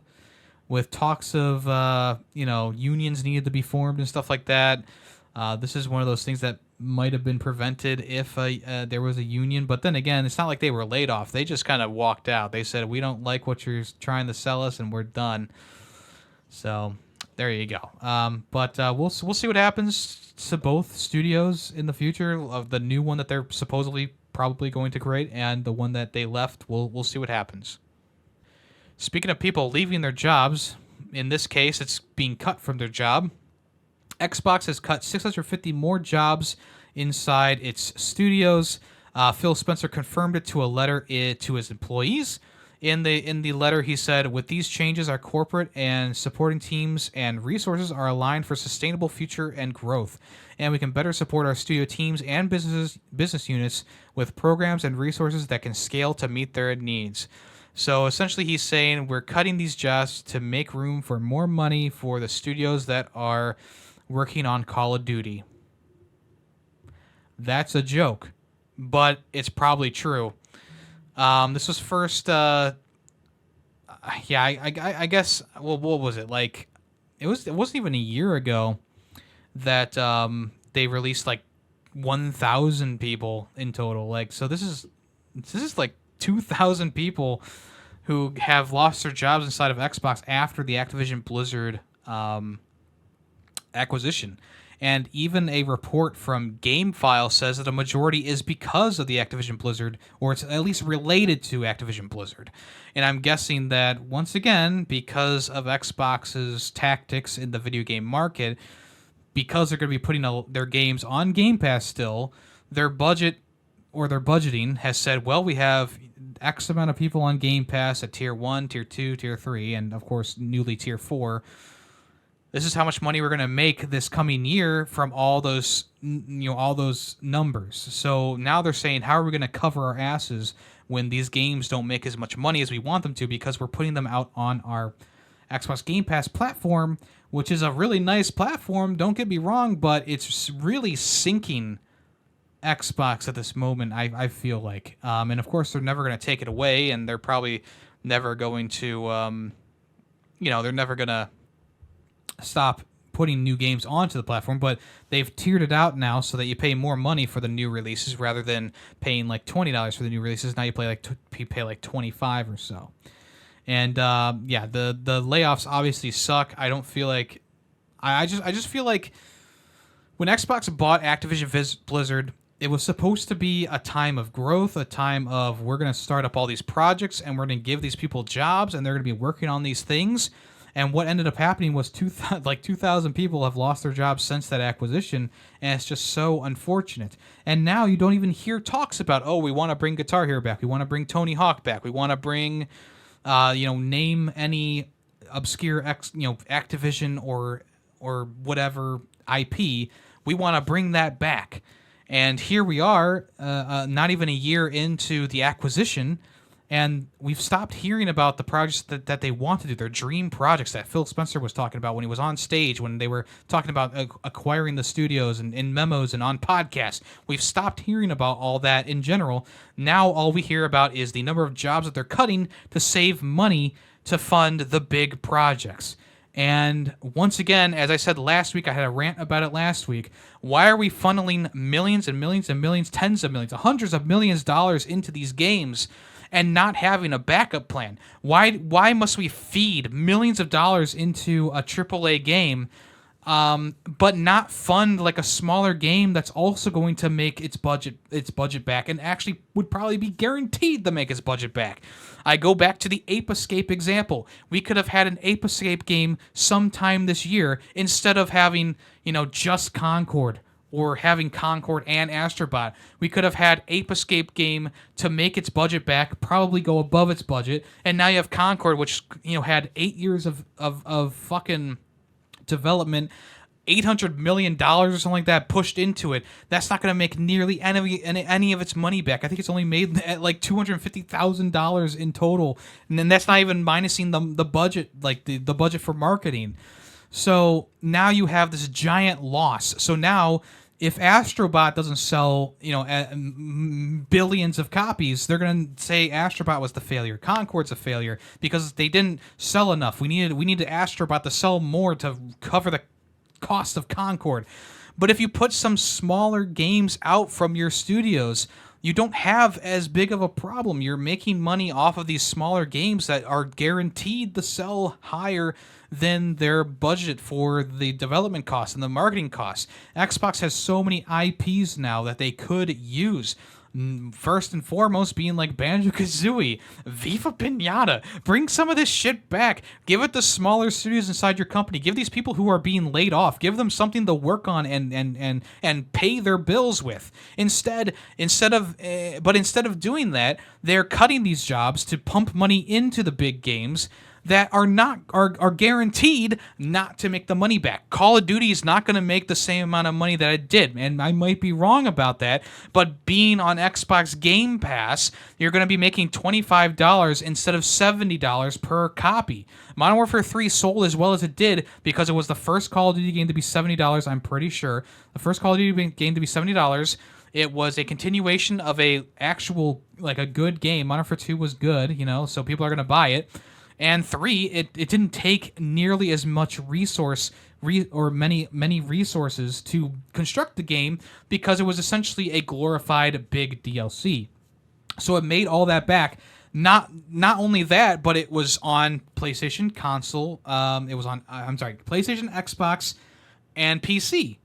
Speaker 1: with talks of, unions needed to be formed and stuff like that. This is one of those things that might have been prevented if there was a union. But then again, it's not like they were laid off. They just kind of walked out. They said, "We don't like what you're trying to sell us, and we're done." So there you go. But we'll see what happens to both studios in the future, of the new one that they're supposedly probably going to create and the one that they left. We'll see what happens. Speaking of people leaving their jobs, in this case, it's being cut from their job. Xbox has cut 650 more jobs inside its studios. Phil Spencer confirmed it to a letter to his employees. In the letter, he said, "With these changes, our corporate and supporting teams and resources are aligned for sustainable future and growth, and we can better support our studio teams and business units with programs and resources that can scale to meet their needs." So essentially, he's saying we're cutting these jobs to make room for more money for the studios that are working on Call of Duty. That's a joke, but it's probably true. This was first, I guess. Well, what was it like? It wasn't even a year ago that they released like 1,000 people in total. Like, so this is like 2,000 people who have lost their jobs inside of Xbox after the Activision Blizzard acquisition. And even a report from GameFile says that a majority is because of the Activision Blizzard, or it's at least related to Activision Blizzard. And I'm guessing that, once again, because of Xbox's tactics in the video game market, because they're going to be putting their games on Game Pass still, their budget or their budgeting has said, well, we have X amount of people on Game Pass at Tier 1, Tier 2, Tier 3, and, of course, newly Tier 4. This is how much money we're going to make this coming year from all those numbers. So now they're saying, how are we going to cover our asses when these games don't make as much money as we want them to, because we're putting them out on our Xbox Game Pass platform, which is a really nice platform, don't get me wrong, but it's really sinking Xbox at this moment, I feel like. And of course, they're never going to take it away, and they're probably never going to, they're never going to stop putting new games onto the platform, but they've tiered it out now so that you pay more money for the new releases rather than paying like $20 for the new releases. Now you pay like $25 or so. And the layoffs obviously suck. I don't feel like I just feel like when Xbox bought Activision Blizzard, it was supposed to be a time of growth, a time of we're going to start up all these projects and we're going to give these people jobs and they're going to be working on these things. And what ended up happening was 2,000 people have lost their jobs since that acquisition, and it's just so unfortunate. And now you don't even hear talks about, oh, we want to bring Guitar Hero back, we want to bring Tony Hawk back, we want to bring, name any obscure Activision or whatever IP. We want to bring that back. And here we are, not even a year into the acquisition, and we've stopped hearing about the projects that they want to do, their dream projects that Phil Spencer was talking about when he was on stage, when they were talking about acquiring the studios and in memos and on podcasts. We've stopped hearing about all that in general. Now all we hear about is the number of jobs that they're cutting to save money to fund the big projects. And once again, as I said last week, I had a rant about it last week. Why are we funneling millions and millions and millions, tens of millions, hundreds of millions of dollars into these games and not having a backup plan? Why must we feed millions of dollars into a AAA game, but not fund like a smaller game that's also going to make its budget back, and actually would probably be guaranteed to make its budget back? I go back to the Ape Escape example. We could have had an Ape Escape game sometime this year instead of having, just Concord, or having Concord and Astro Bot. We could have had Ape Escape game to make its budget back, probably go above its budget, and now you have Concord, which had 8 years of fucking development, $800 million or something like that pushed into it. That's not going to make nearly any of its money back. I think it's only made at like $250,000 in total, and then that's not even minusing the budget, like the budget for marketing. So now you have this giant loss. So now, if Astro Bot doesn't sell, billions of copies, they're going to say Astro Bot was the failure. Concord's a failure because they didn't sell enough. We needed Astro Bot to sell more to cover the cost of Concord. But if you put some smaller games out from your studios, you don't have as big of a problem. You're making money off of these smaller games that are guaranteed to sell higher than their budget for the development costs and the marketing costs. Xbox has so many IPs now that they could use. First and foremost being like Banjo-Kazooie, Viva Pinata. Bring some of this shit back. Give it to smaller studios inside your company. Give these people who are being laid off, give them something to work on and pay their bills with. Instead of doing that, they're cutting these jobs to pump money into the big games that are guaranteed not to make the money back. Call of Duty is not going to make the same amount of money that it did, and I might be wrong about that, but being on Xbox Game Pass, you're going to be making $25 instead of $70 per copy. Modern Warfare 3 sold as well as it did because it was the first Call of Duty game to be $70, I'm pretty sure. The first Call of Duty game to be $70. It was a continuation of a good game. Modern Warfare 2 was good, so people are going to buy it. And 3, it didn't take nearly as much many resources to construct the game because it was essentially a glorified big DLC. So it made all that back. Not only that, but it was on PlayStation console. It was on PlayStation, Xbox, and PC.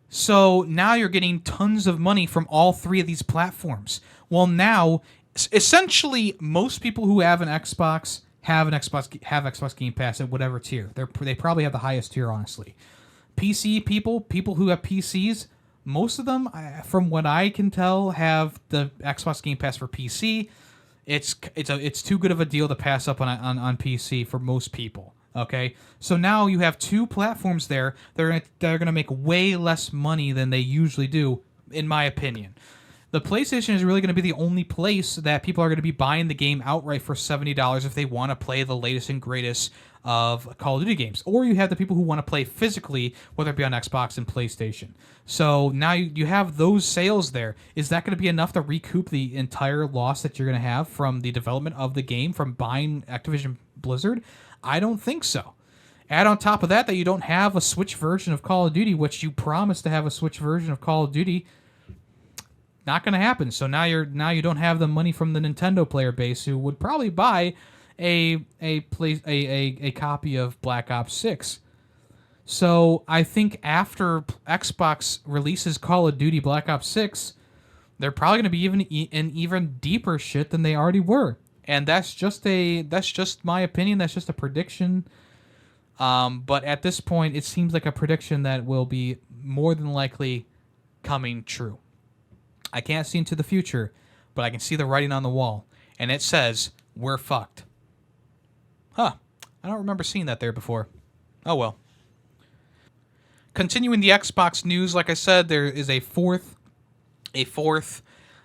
Speaker 1: So now you're getting tons of money from all 3 of these platforms. Well, now essentially most people who have an Xbox have Xbox Game Pass at whatever tier. They probably have the highest tier, honestly. PC people who have PCs, most of them, from what I can tell, have the Xbox Game Pass for PC. It's too good of a deal to pass up on PC for most people. Okay, so now you have 2 platforms there that are going to make way less money than they usually do, in my opinion. The PlayStation is really going to be the only place that people are going to be buying the game outright for $70 if they want to play the latest and greatest of Call of Duty games. Or you have the people who want to play physically, whether it be on Xbox and PlayStation. So now you have those sales there. Is that going to be enough to recoup the entire loss that you're going to have from the development of the game, from buying Activision Blizzard? I don't think so. Add on top of that you don't have a Switch version of Call of Duty, which you promised to have a Switch version of Call of Duty. Not going to happen. So now you don't have the money from the Nintendo player base who would probably buy a copy of Black Ops 6. So I think after Xbox releases Call of Duty Black Ops 6, they're probably going to be in even deeper shit than they already were. And that's just my opinion. That's just a prediction. But at this point, it seems like a prediction that will be more than likely coming true. I can't see into the future, but I can see the writing on the wall, and it says, we're fucked. Huh. I don't remember seeing that there before. Oh well. Continuing the Xbox news, like I said, there is a fourth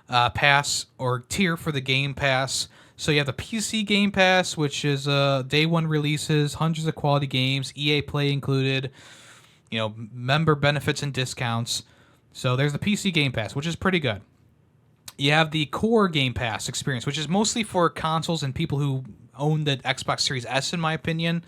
Speaker 1: pass or tier for the Game Pass. So you have the PC Game Pass, which is day one releases, hundreds of quality games, EA Play included, member benefits and discounts. So there's the PC Game Pass, which is pretty good. You have the Core Game Pass experience, which is mostly for consoles and people who own the Xbox Series S, in my opinion.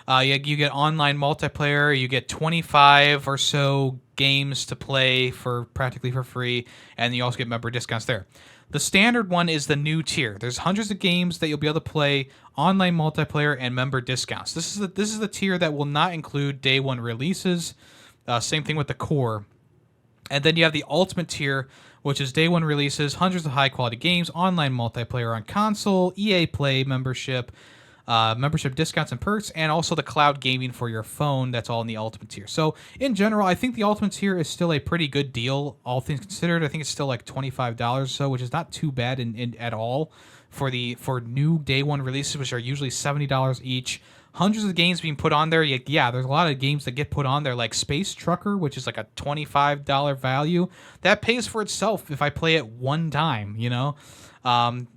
Speaker 1: You get online multiplayer. You get 25 or so games to play practically for free, and you also get member discounts there. The standard one is the new tier. There's hundreds of games that you'll be able to play, online multiplayer, and member discounts. This is the tier that will not include day one releases. Same thing with the Core. And then you have the Ultimate tier, which is day one releases, hundreds of high-quality games, online multiplayer on console, EA Play membership, membership discounts and perks, and also the cloud gaming for your phone. That's all in the Ultimate tier. So, in general, I think the Ultimate tier is still a pretty good deal, all things considered. I think it's still like $25 or so, which is not too bad at all for new day one releases, which are usually $70 each. Hundreds of games being put on there. Yeah, there's a lot of games that get put on there, like Space Trucker, which is like a $25 value. That pays for itself if I play it one time,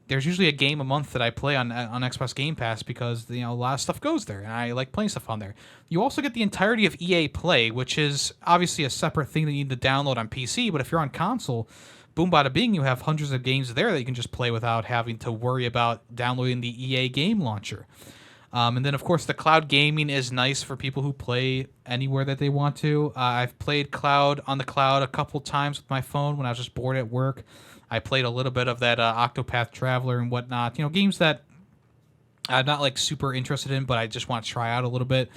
Speaker 1: There's usually a game a month that I play on Xbox Game Pass because, a lot of stuff goes there, and I like playing stuff on there. You also get the entirety of EA Play, which is obviously a separate thing that you need to download on PC, but if you're on console, boom bada bing, you have hundreds of games there that you can just play without having to worry about downloading the EA game launcher. And then, of course, the cloud gaming is nice for people who play anywhere that they want to. I've played on the cloud a couple times with my phone when I was just bored at work. I played a little bit of that Octopath Traveler and whatnot. Games that I'm not like super interested in, but I just want to try out a little bit.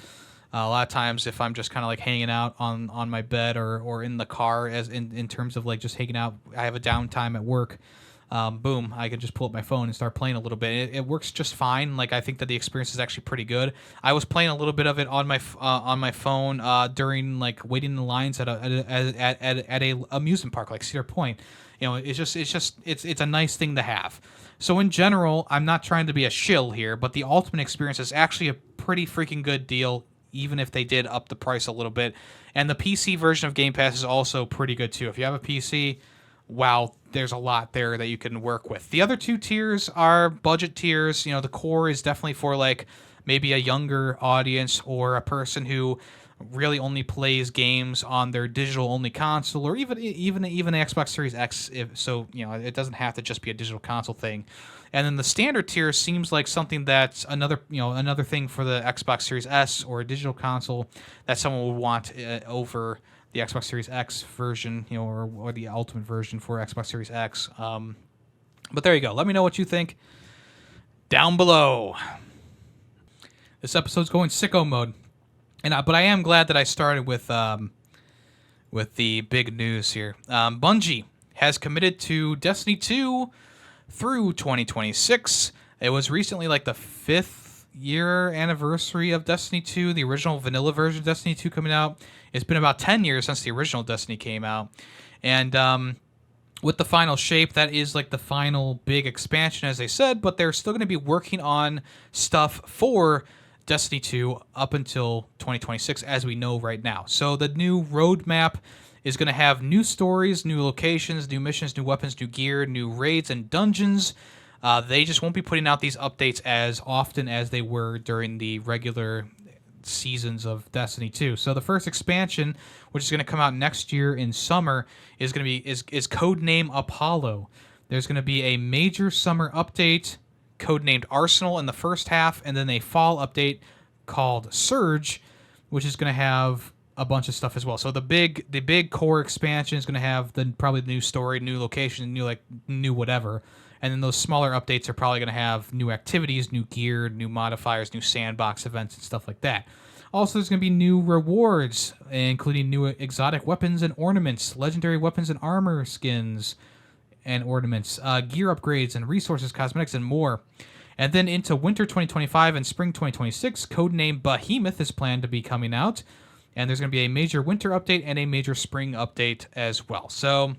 Speaker 1: A lot of times, if I'm just kind of like hanging out on my bed or in the car, as in terms of like just hanging out, I have a downtime at work. Boom, I can just pull up my phone and start playing a little bit. It works just fine. Like I think that the experience is actually pretty good. I was playing a little bit of it on my phone during like waiting in the lines at a amusement park like Cedar Point. You know, it's a nice thing to have. So in general, I'm not trying to be a shill here, but the Ultimate experience is actually a pretty freaking good deal, even if they did up the price a little bit. And the PC version of Game Pass is also pretty good too. If you have a PC, wow, there's a lot there that you can work with. The other two tiers are budget tiers. You know, the core is definitely for like maybe a younger audience or a person who really only plays games on their digital only console, or even the Xbox Series X. So you know, it doesn't have to just be a digital console thing. And then the standard tier seems like something that's another thing for the Xbox Series S or a digital console that someone would want over the Xbox Series X version, you know, or the Ultimate version for Xbox Series X. But there you go. Let me know what you think down below. This episode's going sicko mode, but I am glad that I started with the big news here. Bungie has committed to Destiny 2 through 2026. It was recently like the 5th year anniversary of Destiny 2, the original vanilla version of Destiny 2 coming out. It's been about 10 years since the original Destiny came out. And with the final shape, that is like the final big expansion, as they said, but they're still going to be working on stuff for Destiny 2 up until 2026, as we know right now. So the new roadmap is going to have new stories, new locations, new missions, new weapons, new gear, new raids, and dungeons. They just won't be putting out these updates as often as they were during the regular seasons of Destiny 2. So the first expansion, which is going to come out next year in summer, is going to be is codename Apollo. There's going to be a major summer update codenamed Arsenal in the first half, and then a fall update called Surge, which is going to have a bunch of stuff as well. So the big core expansion is going to have probably the new story, new location, new whatever. And then those smaller updates are probably going to have new activities, new gear, new modifiers, new sandbox events, and stuff like that. Also, there's going to be new rewards, including new exotic weapons and ornaments, legendary weapons and armor skins and ornaments, gear upgrades and resources, cosmetics, and more. And then into winter 2025 and spring 2026, codename Behemoth is planned to be coming out. And there's going to be a major winter update and a major spring update as well. So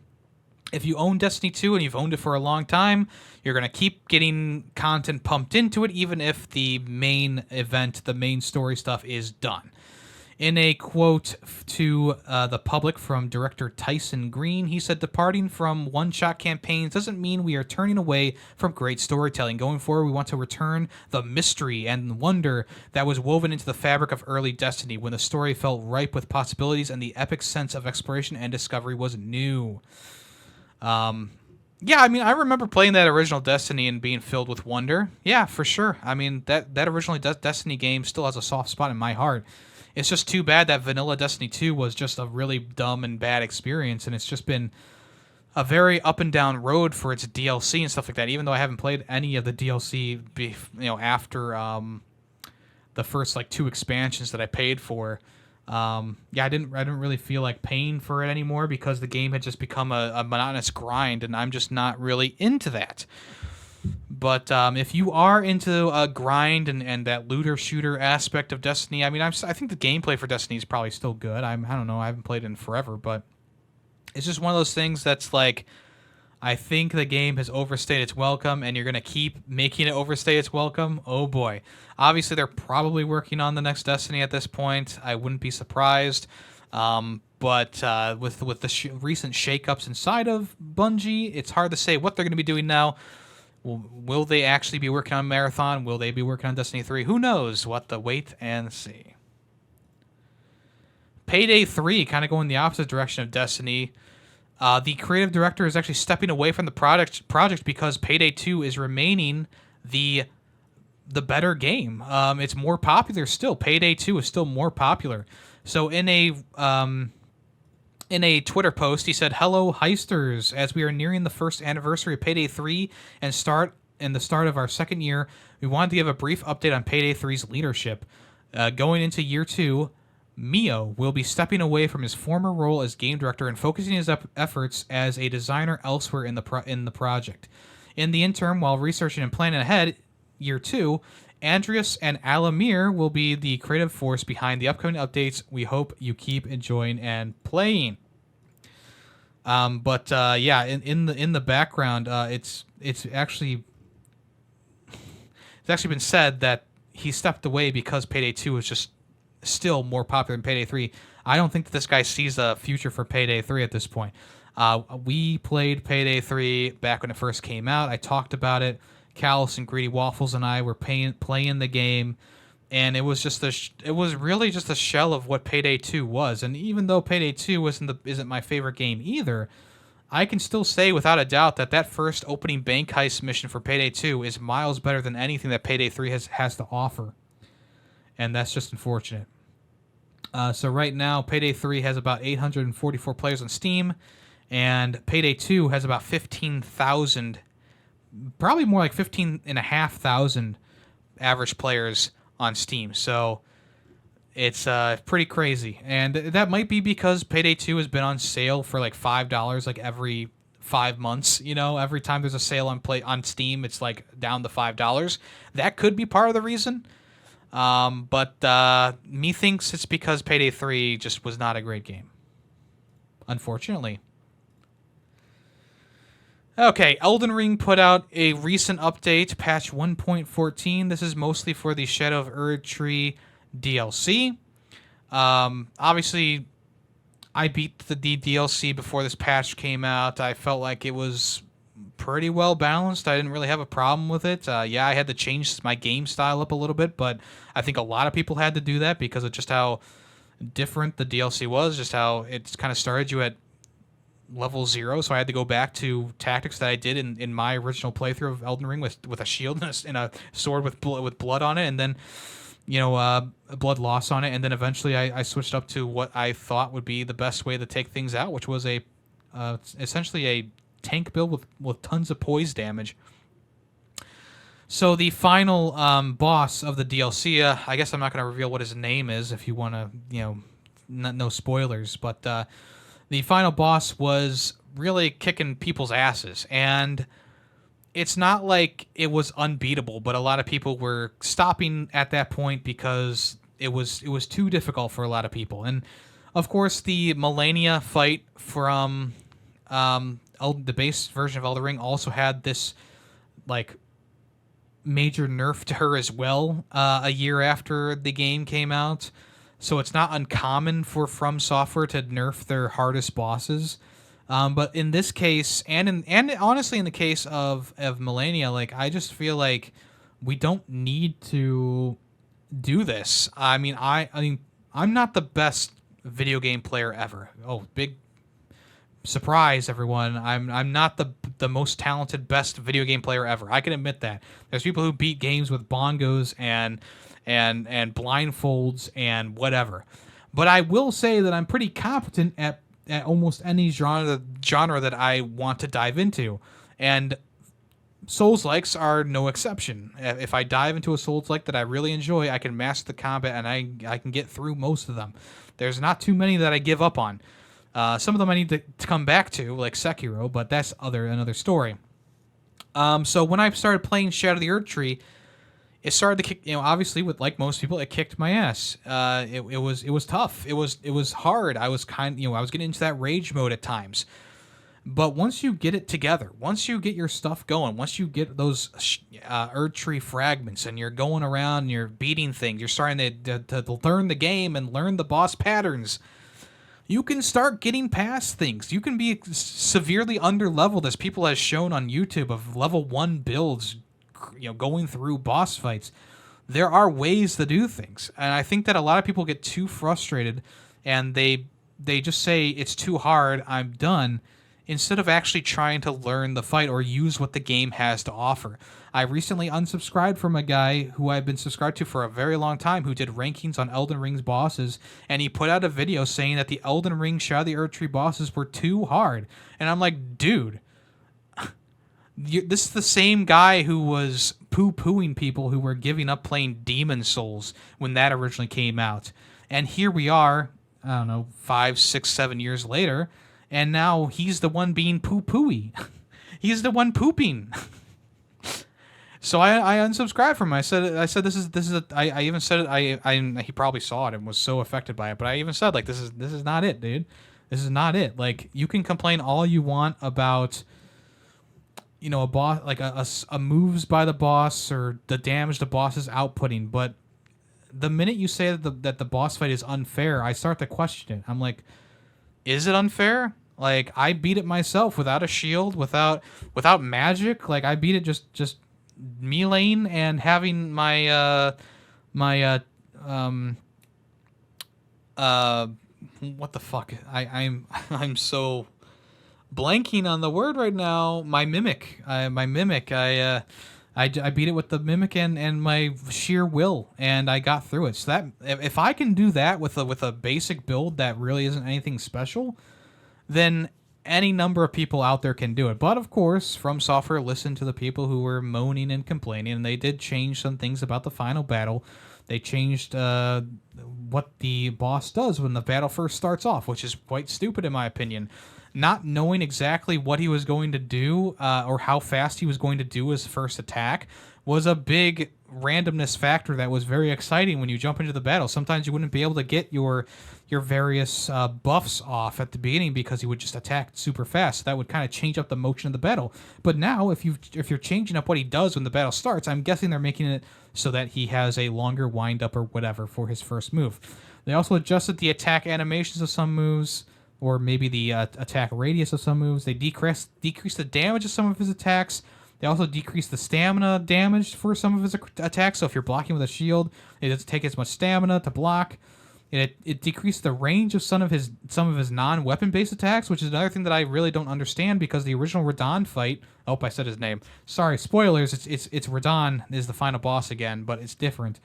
Speaker 1: if you own Destiny 2 and you've owned it for a long time, you're going to keep getting content pumped into it, even if the main event, the main story stuff is done. In a quote to the public from director Tyson Green, he said, "Departing from one-shot campaigns doesn't mean we are turning away from great storytelling. Going forward, we want to return the mystery and wonder that was woven into the fabric of early Destiny, when the story felt ripe with possibilities and the epic sense of exploration and discovery was new." Yeah, I mean, I remember playing that original Destiny and being filled with wonder. Yeah, for sure. I mean, that original Destiny game still has a soft spot in my heart. It's just too bad that vanilla Destiny 2 was just a really dumb and bad experience, and it's just been a very up and down road for its DLC and stuff like that. Even though I haven't played any of the DLC, after the first like 2 expansions that I paid for. I didn't really feel like paying for it anymore because the game had just become a monotonous grind, and I'm just not really into that. But if you are into a grind and that looter shooter aspect of Destiny, I mean, I think the gameplay for Destiny is probably still good. I don't know, I haven't played it in forever, but it's just one of those things that's like, I think the game has overstayed its welcome, and you're going to keep making it overstay its welcome. Oh boy. Obviously, they're probably working on the next Destiny at this point. I wouldn't be surprised. But with the recent shakeups inside of Bungie, it's hard to say what they're going to be doing now. Will they actually be working on Marathon? Will they be working on Destiny 3? Who knows? What to wait and see. Payday 3, kind of going the opposite direction of Destiny. The creative director is actually stepping away from the project because Payday 2 is remaining the better game. It's more popular still. Payday 2 is still more popular. So in a Twitter post, he said, "Hello, heisters. As we are nearing the first anniversary of Payday 3 and the start of our second year, we wanted to give a brief update on Payday 3's leadership.
Speaker 2: Going into year 2, Mio will be stepping away from his former role as game director and focusing his efforts as a designer elsewhere in the project. In the interim, while researching and planning ahead, year 2, Andreas and Alamir will be the creative force behind the upcoming updates. We hope you keep enjoying and playing. Yeah, in the background, it's actually been said that he stepped away because Payday 2 was just still more popular than Payday 3. I don't think that this guy sees a future for Payday 3 at this point. We played Payday 3 back when it first came out. I talked about it. Callus and Greedy Waffles and I were playing the game, and it was really just a shell of what Payday 2 was. And even though Payday 2 isn't my favorite game either, I can still say without a doubt that first opening bank heist mission for Payday 2 is miles better than anything that Payday 3 has to offer. And that's just unfortunate. So right now, Payday 3 has about 844 players on Steam, and Payday 2 has about 15,000, probably more like 15,500 average players on Steam. So it's pretty crazy. And that might be because Payday 2 has been on sale for like $5 like every 5 months. You know, every time there's a sale on Steam, it's like down to $5. That could be part of the reason. But me thinks it's because Payday 3 just was not a great game, unfortunately. Okay, Elden Ring put out a recent update, patch 1.14. This is mostly for the Shadow of Erdtree DLC. Obviously, I beat the DLC before this patch came out. I felt like it was pretty well balanced. I didn't really have a problem with it. Yeah, I had to change my game style up a little bit, but I think a lot of people had to do that because of just how different the DLC was, just how it kind of started you at level 0, so I had to go back to tactics that I did in my original playthrough of Elden Ring with a shield and a sword with blood on it, and then blood loss on it, and then eventually I switched up to what I thought would be the best way to take things out, which was essentially a tank build with tons of poise damage. So the final boss of the DLC, I guess I'm not going to reveal what his name is if you want to, no spoilers, but the final boss was really kicking people's asses, and it's not like it was unbeatable, but a lot of people were stopping at that point because it was too difficult for a lot of people. And of course, the Melania fight from the base version of Elden Ring also had this like major nerf to her as well a year after the game came out. So it's not uncommon for From Software to nerf their hardest bosses. But in this case, and honestly in the case of Melania, like I just feel like we don't need to do this. I mean I'm not the best video game player ever. Oh, big surprise, everyone. I'm not the most talented, best video game player ever. I can admit that. There's people who beat games with bongos and blindfolds and whatever. But I will say that I'm pretty competent at almost any genre that I want to dive into. And Souls-likes are no exception. If I dive into a Souls-like that I really enjoy, I can master the combat and I can get through most of them. There's not too many that I give up on. Some of them I need to come back to, like Sekiro, but that's another story. So when I started playing Shadow of the Erdtree, it started to kick. Obviously, with like most people, it kicked my ass. It was tough. It was hard. I was I was getting into that rage mode at times. But once you get it together, once you get your stuff going, once you get those Erdtree fragments and you're going around and you're beating things, you're starting to learn the game and learn the boss patterns. You can start getting past things. You can be severely under-leveled, as people have shown on YouTube of level 1 builds, going through boss fights. There are ways to do things. And I think that a lot of people get too frustrated and they just say, it's too hard, I'm done, instead of actually trying to learn the fight or use what the game has to offer. I recently unsubscribed from a guy who I've been subscribed to for a very long time who did rankings on Elden Ring's bosses, and he put out a video saying that the Elden Ring Shadow of the Erdtree bosses were too hard. And I'm like, dude, this is the same guy who was poo-pooing people who were giving up playing Demon Souls when that originally came out. And here we are, I don't know, 5, 6, 7 years later, and now he's the one being poo-pooey. He's the one pooping. So I unsubscribed from him. I said this is I even said it. He probably saw it and was so affected by it. But I even said, like, this is not it, dude. This is not it. Like, you can complain all you want about, you know, a boss, like a moves by the boss or the damage the boss is outputting. But the minute you say that the boss fight is unfair, I start to question it. I'm like, is it unfair? Like, I beat it myself without a shield, without magic. Like, I beat it just meleeing and having my what the fuck? I'm so blanking on the word right now. My mimic. I beat it with the mimic and my sheer will, and I got through it. So that if I can do that with a basic build that really isn't anything special, then any number of people out there can do it. But of course, From Software listened to the people who were moaning and complaining, and they did change some things about the final battle. They changed what the boss does when the battle first starts off, which is quite stupid in my opinion. Not knowing exactly what he was going to do or how fast he was going to do his first attack was a big randomness factor that was very exciting when you jump into the battle. Sometimes you wouldn't be able to get your various buffs off at the beginning because he would just attack super fast. That would kind of change up the motion of the battle. But now, if you're changing up what he does when the battle starts, I'm guessing they're making it so that he has a longer wind up or whatever for his first move. They also adjusted the attack animations of some moves, or maybe the attack radius of some moves. They decreased the damage of some of his attacks. They also decreased the stamina damage for some of his attacks. So if you're blocking with a shield, it doesn't take as much stamina to block. It decreased the range of some of his non-weapon based attacks, which is another thing that I really don't understand, because the original Radahn fight. Oh, I said his name. Sorry, spoilers. It's Radahn is the final boss again, but it's different.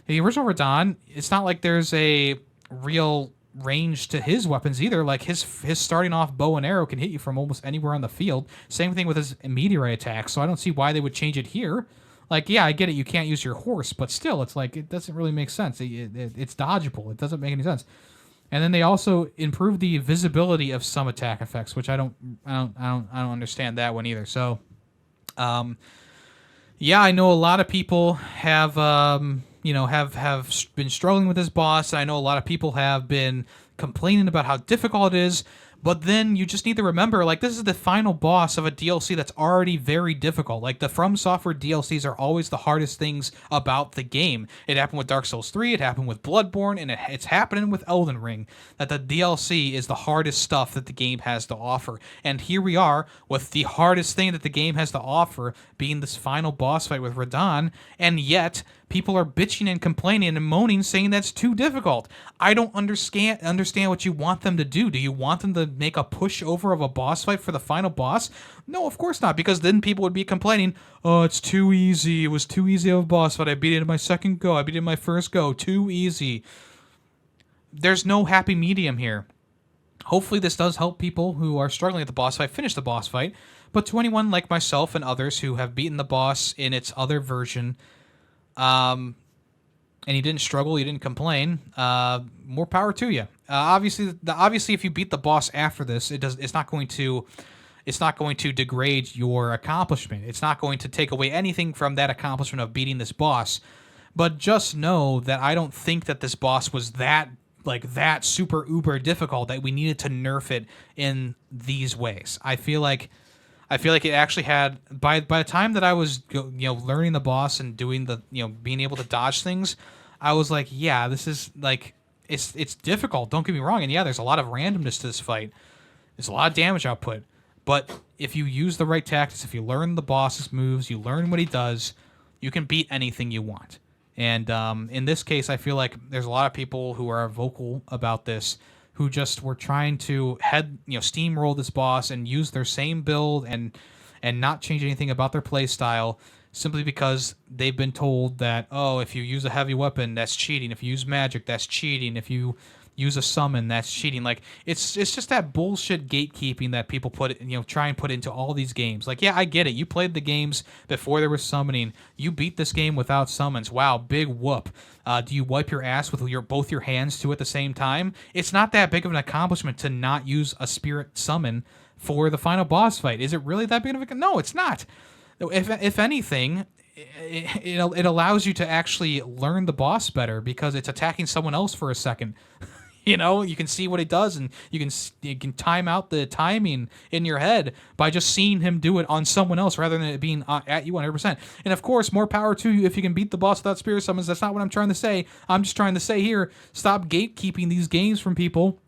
Speaker 2: The original Radahn, it's not like there's a real range to his weapons either. Like his starting off bow and arrow can hit you from almost anywhere on the field. Same thing with his meteorite attacks. So I don't see why they would change it here. Like, yeah, I get it. You can't use your horse, but still, it's like, it doesn't really make sense. It's dodgeable. It doesn't make any sense. And then they also improved the visibility of some attack effects, which I don't understand that one either. So, yeah, I know a lot of people have been struggling with this boss. I know a lot of people have been complaining about how difficult it is. But then you just need to remember, like, this is the final boss of a DLC that's already very difficult. Like, the From Software DLCs are always the hardest things about the game. It happened with Dark Souls 3, it happened with Bloodborne, and it's happening with Elden Ring, that the DLC is the hardest stuff that the game has to offer. And here we are with the hardest thing that the game has to offer being this final boss fight with Radahn, and yet people are bitching and complaining and moaning, saying that's too difficult. I don't understand what you want them to do. Do you want them to make a pushover of a boss fight for the final boss? No, of course not, because then people would be complaining, oh, it's too easy. It was too easy of a boss fight. I beat it in my second go. I beat it in my first go. Too easy. There's no happy medium here. Hopefully this does help people who are struggling at the boss fight finish the boss fight. But to anyone like myself and others who have beaten the boss in its other version, and you didn't struggle, you didn't complain, more power to you. Obviously, if you beat the boss after this, it's not going to degrade your accomplishment. It's not going to take away anything from that accomplishment of beating this boss. But just know that I don't think that this boss was that super uber difficult that we needed to nerf it in these ways. I feel like it actually had, by the time that I was learning the boss and doing the being able to dodge things, I was like, yeah, this is like, it's difficult, don't get me wrong, and yeah, there's a lot of randomness to this fight. There's a lot of damage output, but if you use the right tactics, if you learn the boss's moves, you learn what he does, you can beat anything you want. And in this case, I feel like there's a lot of people who are vocal about this, who just were trying to steamroll this boss and use their same build and not change anything about their play style, simply because they've been told that, oh, if you use a heavy weapon, that's cheating. If you use magic, that's cheating. If you use a summon, that's cheating. Like it's just that bullshit gatekeeping that people try and put into all these games. Like, yeah, I get it. You played the games before there was summoning. You beat this game without summons. Wow, big whoop. Do you wipe your ass with both your hands too at the same time? It's not that big of an accomplishment to not use a spirit summon for the final boss fight. Is it really that big of a? No, it's not. If anything, it allows you to actually learn the boss better because it's attacking someone else for a second. You can see what he does, and you can time out the timing in your head by just seeing him do it on someone else rather than it being at you 100%. And of course, more power to you if you can beat the boss without spirit summons. That's not what I'm trying to say. I'm just trying to say here, stop gatekeeping these games from people,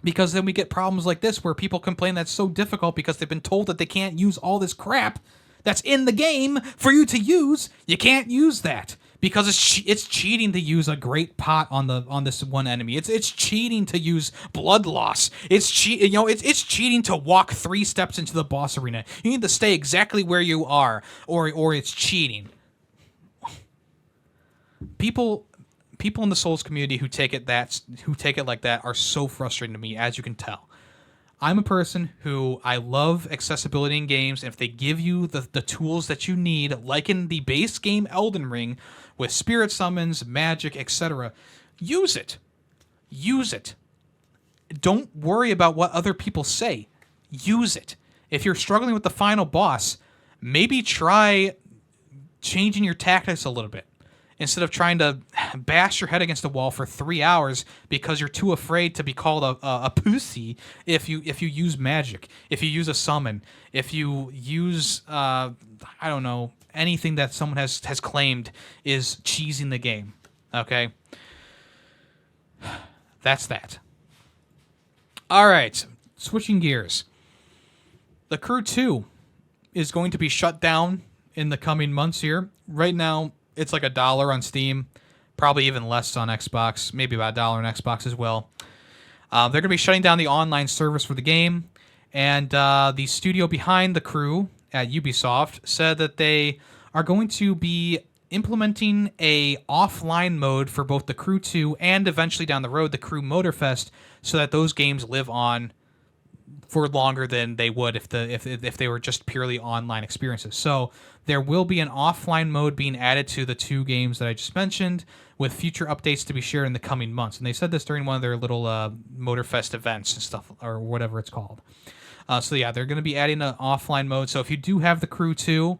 Speaker 2: because then we get problems like this where people complain that's so difficult because they've been told that they can't use all this crap that's in the game for you to use. You can't use that because it's cheating to use a great pot on this one enemy. It's cheating to use blood loss. It's cheating to walk 3 steps into the boss arena. You need to stay exactly where you are, or it's cheating. People in the Souls community who take it like that are so frustrating to me, as you can tell. I'm a person who I love accessibility in games, and if they give you the tools that you need, like in the base game Elden Ring, with spirit summons, magic, etc., use it. Use it. Don't worry about what other people say. Use it. If you're struggling with the final boss, maybe try changing your tactics a little bit. Instead of trying to bash your head against the wall for 3 hours because you're too afraid to be called a pussy if you use magic, if you use a summon, if you use I don't know, anything that someone has claimed is cheesing the game. Okay, that's that. All right, switching gears. The Crew 2 is going to be shut down in the coming months here. Right now, it's like $1 on Steam, probably even less on Xbox, maybe about $1 on Xbox as well. They're going to be shutting down the online service for the game, and the studio behind the Crew at Ubisoft said that they are going to be implementing a offline mode for both the Crew 2 and eventually down the road the Crew Motorfest, so that those games live on for longer than they would if they were just purely online experiences. So there will be an offline mode being added to the 2 games that I just mentioned, with future updates to be shared in the coming months. And they said this during one of their little Motorfest events and stuff, or whatever it's called. So yeah, they're going to be adding an offline mode. So if you do have the Crew 2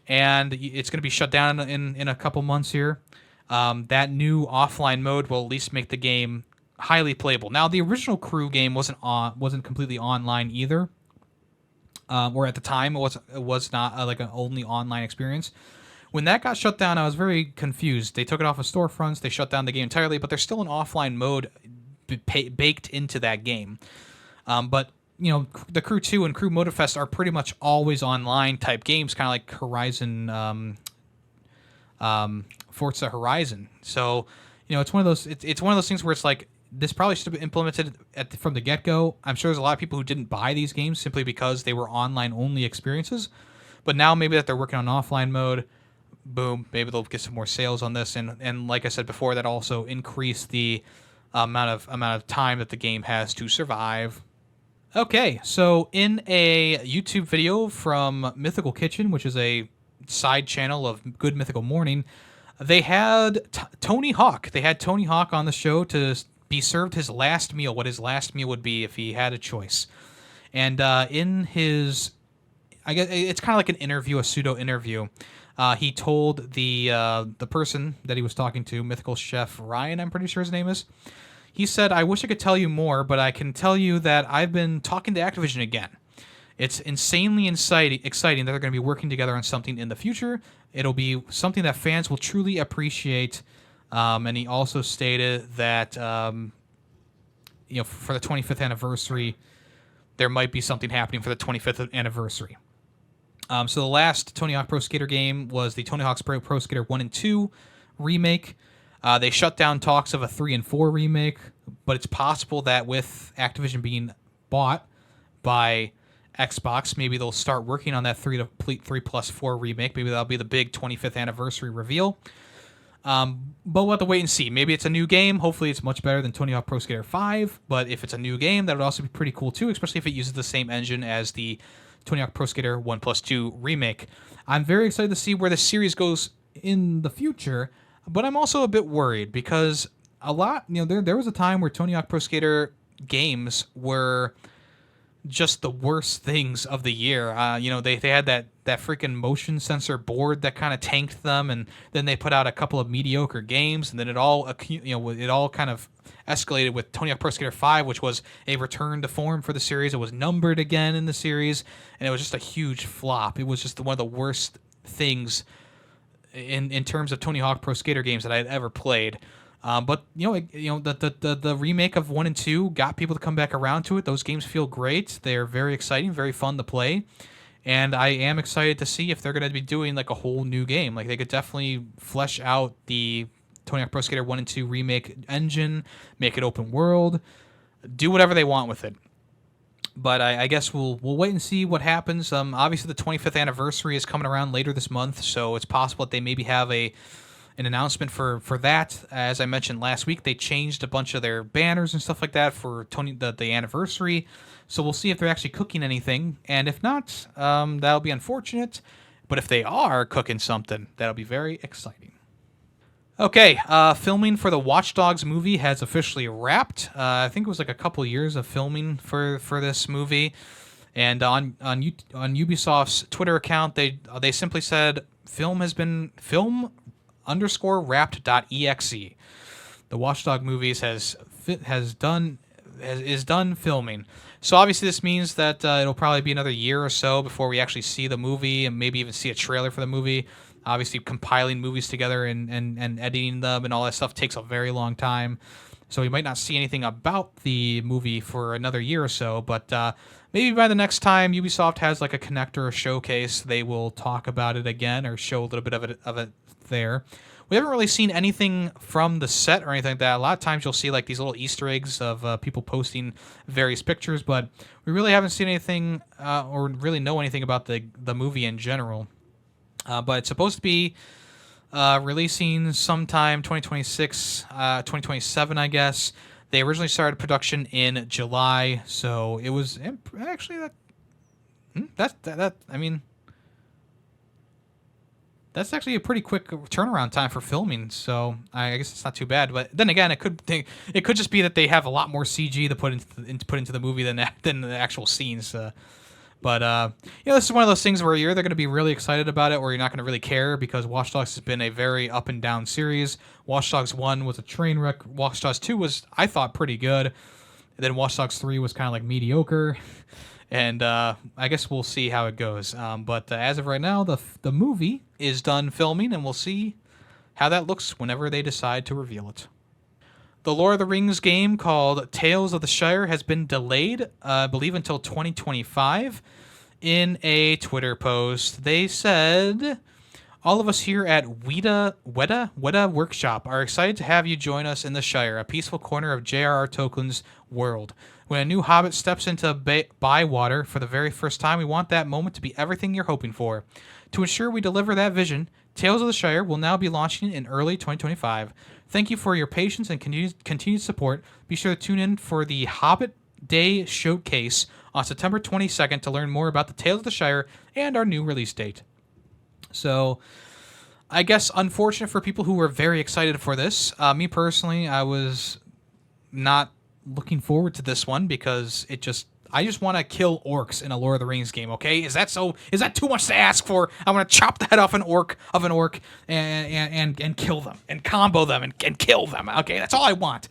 Speaker 2: and it's going to be shut down in a couple months here, that new offline mode will at least make the game highly playable. Now, the original Crew game wasn't completely online either, or at the time it was not like an only online experience. When that got shut down, I was very confused. They took it off of storefronts, they shut down the game entirely, but there's still an offline mode baked into that game. But the Crew 2 and Crew Motorfest are pretty much always online type games, kind of like Horizon, Forza Horizon. So it's one of those. It's one of those things where it's like, this probably should have been implemented from the get-go. I'm sure there's a lot of people who didn't buy these games simply because they were online-only experiences. But now maybe that they're working on offline mode, boom, maybe they'll get some more sales on this. And like I said before, that also increase the amount of time that the game has to survive. Okay, so in a YouTube video from Mythical Kitchen, which is a side channel of Good Mythical Morning, they had Tony Hawk. They had Tony Hawk on the show to be served his last meal, what his last meal would be if he had a choice. And in his, I guess it's kind of like an interview, a pseudo interview. He told the person that he was talking to, Mythical Chef Ryan, I'm pretty sure his name is. He said, "I wish I could tell you more, but I can tell you that I've been talking to Activision again. It's insanely exciting that they're going to be working together on something in the future. It'll be something that fans will truly appreciate." And he also stated that, for the 25th anniversary, there might be something happening for the 25th anniversary. So the last Tony Hawk Pro Skater game was the Tony Hawk's Pro Skater 1 and 2 remake. They shut down talks of a 3 and 4 remake, but it's possible that with Activision being bought by Xbox, maybe they'll start working on that 3+4 remake. Maybe that'll be the big 25th anniversary reveal. But we'll have to wait and see. Maybe it's a new game. Hopefully it's much better than Tony Hawk Pro Skater 5. But if it's a new game, that would also be pretty cool too, especially if it uses the same engine as the Tony Hawk Pro Skater 1+2 remake. I'm very excited to see where the series goes in the future, but I'm also a bit worried because there was a time where Tony Hawk Pro Skater games were just the worst things of the year. They had that freaking motion sensor board that kind of tanked them, and then they put out a couple of mediocre games, and then it all kind of escalated with Tony Hawk Pro Skater 5, which was a return to form for the series. It was numbered again in the series, and it was just a huge flop. It was just one of the worst things in terms of Tony Hawk Pro Skater games that I had ever played. But the remake of 1 and 2 got people to come back around to it. Those games feel great. They're very exciting, very fun to play, and I am excited to see if they're going to be doing like a whole new game. Like they could definitely flesh out the Tony Hawk Pro Skater 1 and 2 remake engine, make it open world, do whatever they want with it. But I guess we'll wait and see what happens. Obviously the 25th anniversary is coming around later this month, so it's possible that they maybe have an announcement for that. As I mentioned last week, they changed a bunch of their banners and stuff like that for the anniversary. So we'll see if they're actually cooking anything, and if not, that'll be unfortunate. But if they are cooking something, that'll be very exciting. Okay, filming for the Watch Dogs movie has officially wrapped. I think it was like a couple years of filming for this movie. And on Ubisoft's Twitter account, they simply said film _wrapped.exe. The Watchdog movies is done filming. So obviously this means that it'll probably be another year or so before we actually see the movie and maybe even see a trailer for the movie. Obviously compiling movies together and editing them and all that stuff takes a very long time. So we might not see anything about the movie for another year or so, but maybe by the next time Ubisoft has like a connector or showcase, they will talk about it again or show a little bit of it there. We haven't really seen anything from the set or anything like that. A lot of times you'll see like these little Easter eggs of people posting various pictures, but we really haven't seen anything or really know anything about the movie in general. But it's supposed to be releasing sometime 2026, 2027, I guess. They originally started production in July, so it was actually that's actually a pretty quick turnaround time for filming. So I guess it's not too bad. But then again, it could just be that they have a lot more CG to put into the movie than the actual scenes. But this is one of those things where you're either going to be really excited about it or you're not going to really care, because Watch Dogs has been a very up and down series. Watch Dogs 1 was a train wreck. Watch Dogs 2 was, I thought, pretty good. And then Watch Dogs 3 was kind of like mediocre. And I guess we'll see how it goes. But as of right now, the movie is done filming, and we'll see how that looks whenever they decide to reveal it. The Lord of the Rings game called Tales of the Shire has been delayed, I believe, until 2025. In a Twitter post, they said, all of us here at Weta Workshop are excited to have you join us in the Shire, a peaceful corner of J.R.R. Tolkien's world. When a new hobbit steps into Bywater for the very first time, we want that moment to be everything you're hoping for. To ensure we deliver that vision, Tales of the Shire will now be launching in early 2025. Thank you for your patience and continued support. Be sure to tune in for the Hobbit Day Showcase on September 22nd to learn more about the Tales of the Shire and our new release date. So, I guess unfortunate for people who were very excited for this. Me personally, I was not looking forward to this one because I just want to kill orcs in a Lord of the Rings game, okay? Is that too much to ask for? I want to chop the head off an orc and kill them and combo them and kill them, okay? That's all I want.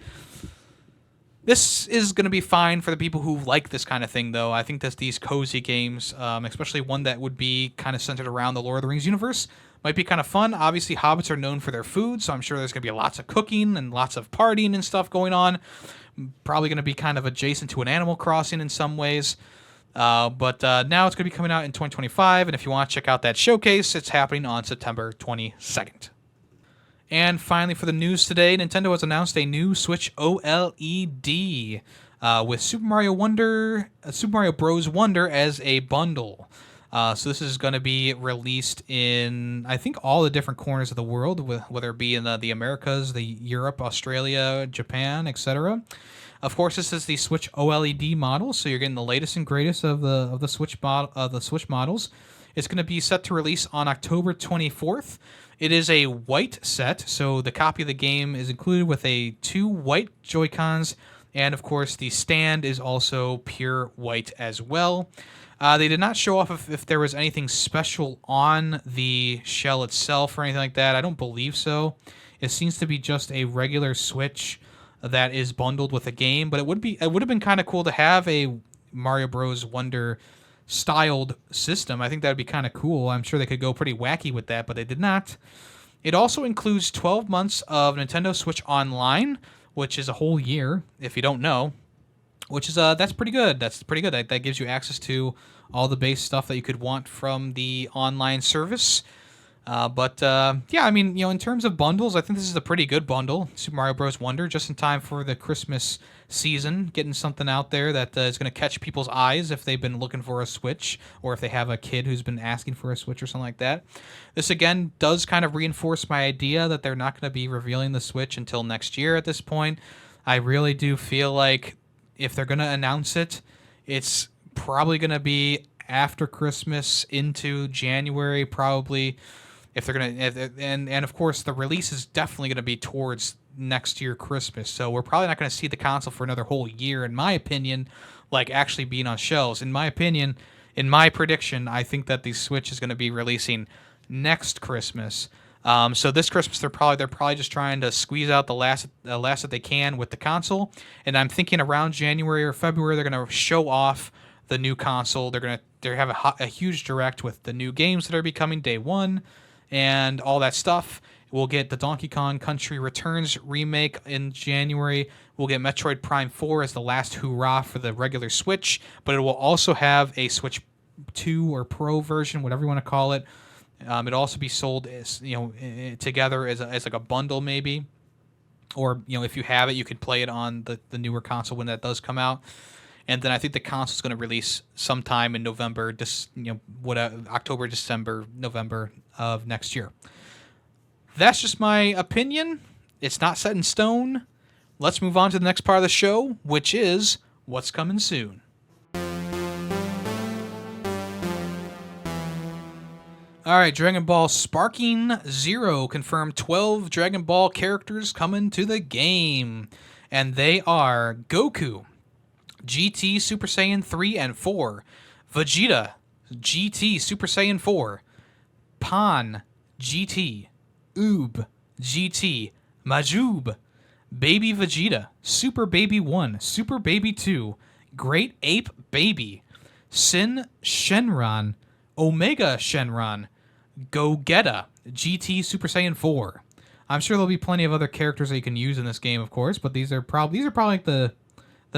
Speaker 2: This is going to be fine for the people who like this kind of thing, though. I think that these cozy games, especially one that would be kind of centered around the Lord of the Rings universe, might be kind of fun. Obviously, hobbits are known for their food, so I'm sure there's going to be lots of cooking and lots of partying and stuff going on. Probably going to be kind of adjacent to an Animal Crossing in some ways. But now it's going to be coming out in 2025, and if you want to check out that showcase, it's happening on September 22nd. And finally, for the news today, Nintendo has announced a new Switch OLED with Super Mario Bros. Wonder as a bundle. So this is going to be released in, I think, all the different corners of the world, whether it be in the Americas, the Europe, Australia, Japan, etc. Of course, this is the Switch OLED model, so you're getting the latest and greatest of the Switch models. It's going to be set to release on October 24th. It is a white set, so the copy of the game is included with 2 white Joy-Cons, and of course the stand is also pure white as well. They did not show off if there was anything special on the shell itself or anything like that. I don't believe so. It seems to be just a regular Switch that is bundled with a game, but it would have been kind of cool to have a Mario Bros. Wonder styled system. I think that would be kind of cool. I'm sure they could go pretty wacky with that, but they did not. It also includes 12 months of Nintendo Switch Online, which is a whole year, if you don't know. Which is that's pretty good. That's pretty good. That gives you access to all the base stuff that you could want from the online service. Yeah, I mean, in terms of bundles, I think this is a pretty good bundle. Super Mario Bros. Wonder, just in time for the Christmas season, getting something out there that is going to catch people's eyes if they've been looking for a Switch, or if they have a kid who's been asking for a Switch or something like that. This, again, does kind of reinforce my idea that they're not going to be revealing the Switch until next year at this point. I really do feel like if they're going to announce it, it's probably going to be after Christmas into January, probably. If they're going to, and of course, the release is definitely going to be towards next year Christmas. So we're probably not going to see the console for another whole year, in my opinion, like actually being on shelves. In my opinion, in my prediction, I think that the Switch is going to be releasing next Christmas. So this Christmas, they're probably just trying to squeeze out the last that they can with the console. And I'm thinking around January or February, they're going to show off the new console. They have a huge direct with the new games that are becoming day one, and all that stuff. We'll get the Donkey Kong Country Returns remake in January. We'll get Metroid Prime 4 as the last hurrah for the regular Switch, but it will also have a Switch 2 or Pro version, whatever you want to call it. It'll also be sold as together as like a bundle maybe, or if you have it, you could play it on the newer console when that does come out. And then I think the console is going to release sometime in November, October, December, November of next year. That's just my opinion. It's not set in stone. Let's move on to the next part of the show, which is what's coming soon. All right, Dragon Ball Sparking Zero confirmed 12 Dragon Ball characters coming to the game. And they are Goku, GT Super Saiyan 3 and 4, Vegeta, GT Super Saiyan 4, Pan, GT, Oob, GT, Majoob, Baby Vegeta, Super Baby 1, Super Baby 2, Great Ape Baby, Sin Shenron, Omega Shenron, Gogeta, GT Super Saiyan 4. I'm sure there'll be plenty of other characters that you can use in this game, of course, but these are probably like the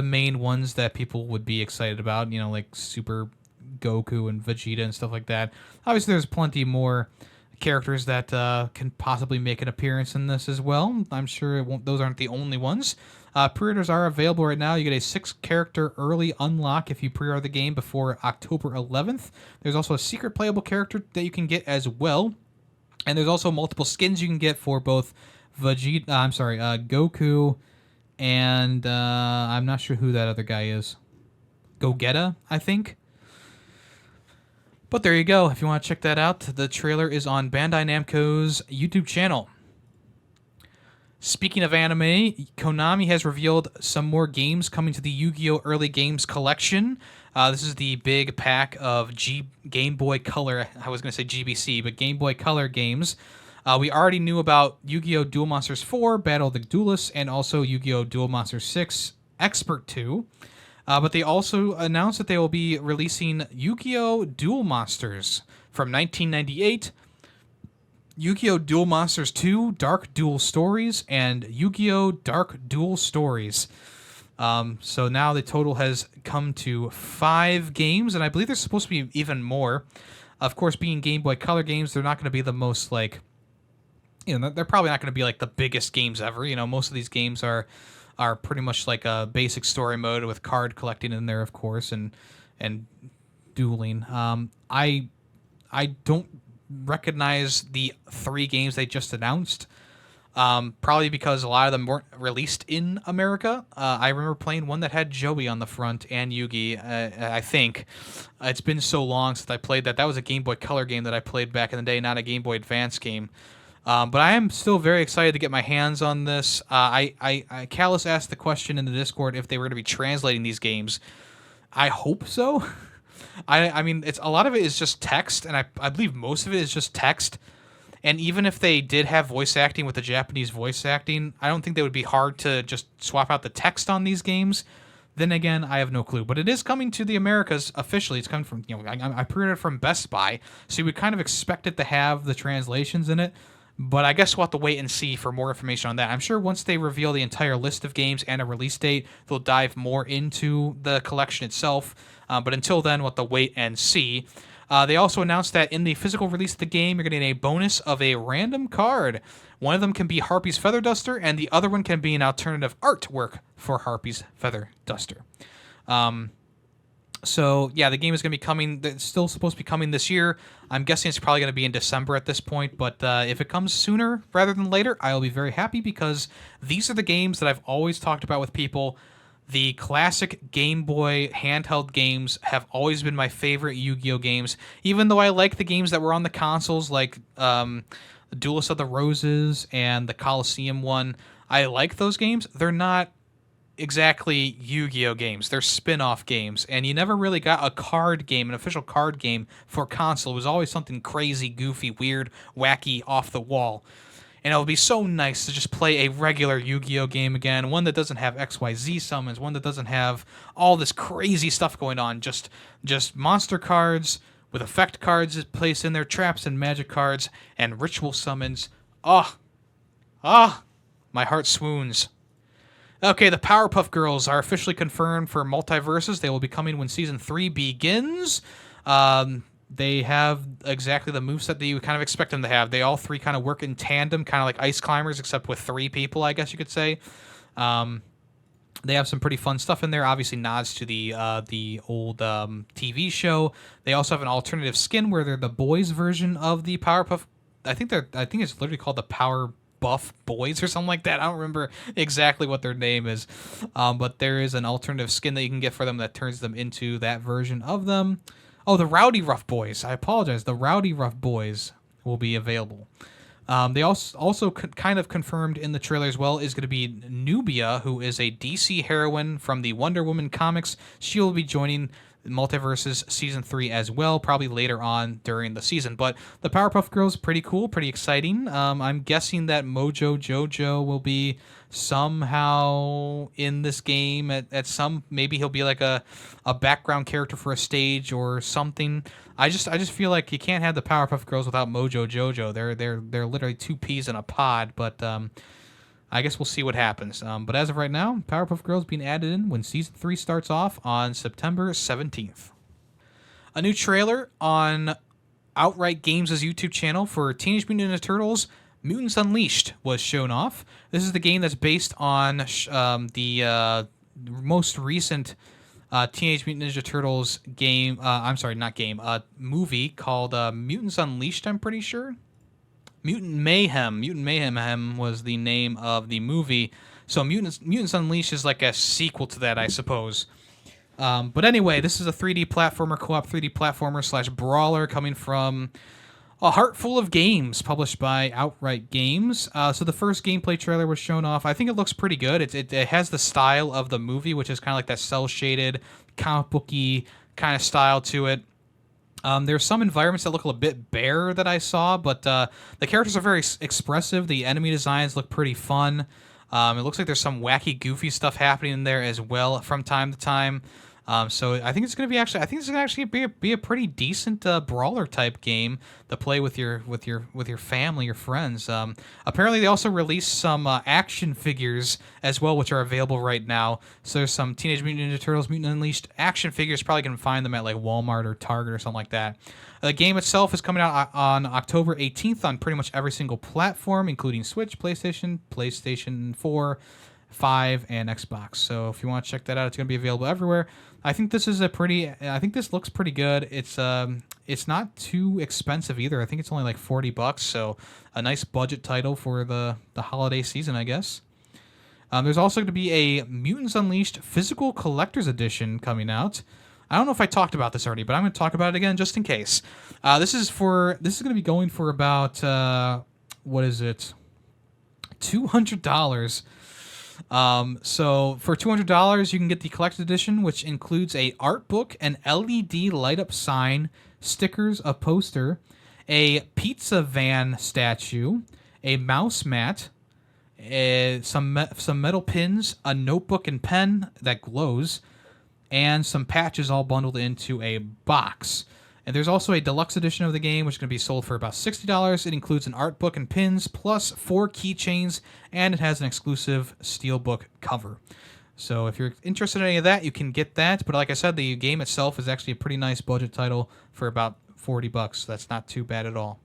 Speaker 2: main ones that people would be excited about, like Super Goku and Vegeta and stuff like that. Obviously, there's plenty more characters that can possibly make an appearance in this as well. I'm sure those aren't the only ones. Pre-orders are available right now. You get a 6-character early unlock if you pre-order the game before October 11th. There's also a secret playable character that you can get as well. And there's also multiple skins you can get for both Goku, and I'm not sure who that other guy is. Gogeta, I think. But there you go. If you want to check that out, the trailer is on Bandai Namco's YouTube channel. Speaking of anime, Konami has revealed some more games coming to the Yu-Gi-Oh! Early Games collection. This is the big pack of Game Boy Color, I was going to say GBC, but Game Boy Color games. We already knew about Yu-Gi-Oh! Duel Monsters 4, Battle of the Duelists, and also Yu-Gi-Oh! Duel Monsters 6, Expert 2. But they also announced that they will be releasing Yu-Gi-Oh! Duel Monsters from 1998, Yu-Gi-Oh! Duel Monsters 2, Dark Duel Stories, and Yu-Gi-Oh! Dark Duel Stories. So now the total has come to 5 games, and I believe there's supposed to be even more. Of course, being Game Boy Color games, they're not going to be the most, they're probably not going to be, the biggest games ever. Most of these games are pretty much like a basic story mode with card collecting in there, of course, and dueling. I don't recognize the 3 games they just announced. Probably because a lot of them weren't released in America. I remember playing one that had Joey on the front and Yugi. I think it's been so long since I played that. That was a Game Boy Color game that I played back in the day, not a Game Boy Advance game. But I am still very excited to get my hands on this. Callus asked the question in the Discord if they were going to be translating these games. I hope so. I mean, it's a lot of it is just text, and I believe most of it is just text. And even if they did have voice acting with the Japanese voice acting, I don't think they would be hard to just swap out the text on these games. Then again, I have no clue. But it is coming to the Americas officially. It's coming from, I pre-ordered it from Best Buy, so you would kind of expect it to have the translations in it. But I guess we'll have to wait and see for more information on that. I'm sure once they reveal the entire list of games and a release date, they'll dive more into the collection itself. But until then, we'll have to wait and see. They also announced that in the physical release of the game, you're getting a bonus of a random card. One of them can be Harpy's Feather Duster, and the other one can be an alternative artwork for Harpy's Feather Duster. So, yeah, the game is going to be coming. It's still supposed to be coming this year. I'm guessing it's probably going to be in December at this point, but if it comes sooner rather than later, I will be very happy because these are the games that I've always talked about with people. The classic Game Boy handheld games have always been my favorite Yu-Gi-Oh games, even though I like the games that were on the consoles, like the Duelist of the Roses and the Coliseum one. I like those games. They're not exactly Yu-Gi-Oh games. They're spin-off games, and you never really got a card game, an official card game for console. It was always something crazy, goofy, weird, wacky, off the wall. And it would be so nice to just play a regular Yu-Gi-Oh game again, one that doesn't have XYZ summons, one that doesn't have all this crazy stuff going on, just monster cards with effect cards placed in there, traps and magic cards, and ritual summons. My heart swoons. Okay, the Powerpuff Girls are officially confirmed for Multiverses. They will be coming when Season 3 begins. They have exactly the moveset that you would kind of expect them to have. They all 3 kind of work in tandem, kind of like Ice Climbers, except with 3 people, I guess you could say. They have some pretty fun stuff in there. Obviously, nods to the old TV show. They also have an alternative skin where they're the boys' version of the Powerpuff. I think it's literally called the Power Buff Boys or something like that. I don't remember exactly what their name is, but there is an alternative skin that you can get for them that turns them into that version of them. Oh, the Rowdy Rough Boys. I apologize. The Rowdy Rough Boys will be available. They also kind of confirmed in the trailer as well is going to be Nubia, who is a DC heroine from the Wonder Woman comics. She will be joining Multiverses Season 3 as well, probably later on during the season. But the Powerpuff Girls, pretty cool, pretty exciting. I'm guessing that Mojo Jojo will be somehow in this game at some, maybe he'll be like a background character for a stage or something. I just feel like you can't have the Powerpuff Girls without Mojo Jojo. They're literally 2 peas in a pod, but I guess we'll see what happens. But as of right now, Powerpuff Girls being added in when Season 3 starts off on September 17th. A new trailer on Outright Games' YouTube channel for Teenage Mutant Ninja Turtles Mutants Unleashed was shown off. This is the game that's based on the most recent Teenage Mutant Ninja Turtles game. Movie called Mutants Unleashed, I'm pretty sure. Mutant Mayhem was the name of the movie. So Mutants Unleashed is like a sequel to that, I suppose. But anyway, this is a 3D platformer, co-op 3D platformer / brawler coming from A Heart Full of Games, published by Outright Games. So the first gameplay trailer was shown off. I think it looks pretty good. It has the style of the movie, which is kind of like that cel-shaded, comic booky kind of style to it. There's some environments that look a bit bare that I saw, but the characters are very expressive. The enemy designs look pretty fun. It looks like there's some wacky, goofy stuff happening in there as well from time to time. So I think it's going to actually be a pretty decent brawler type game to play with your family, your friends. Apparently they also released some action figures as well, which are available right now. So there's some Teenage Mutant Ninja Turtles Mutant Unleashed action figures. Probably can find them at like Walmart or Target or something like that. The game itself is coming out on October 18th on pretty much every single platform, including Switch, PlayStation 4, 5, and Xbox. So if you want to check that out, it's going to be available everywhere. I think this looks pretty good. It's not too expensive either. I think it's only like $40, so a nice budget title for the holiday season, I guess. There's also going to be a Mutants Unleashed physical collector's edition coming out. I don't know if I talked about this already, but I'm going to talk about it again just in case. This is going to be going for about what is it? $200. So for $200, you can get the collector's edition, which includes a art book, an LED light up sign, stickers, a poster, a pizza van statue, a mouse mat, some metal pins, a notebook and pen that glows, and some patches all bundled into a box. And there's also a deluxe edition of the game, which is going to be sold for about $60. It includes an art book and pins, plus 4 keychains, and it has an exclusive steelbook cover. So if you're interested in any of that, you can get that. But like I said, the game itself is actually a pretty nice budget title for about $40. So that's not too bad at all.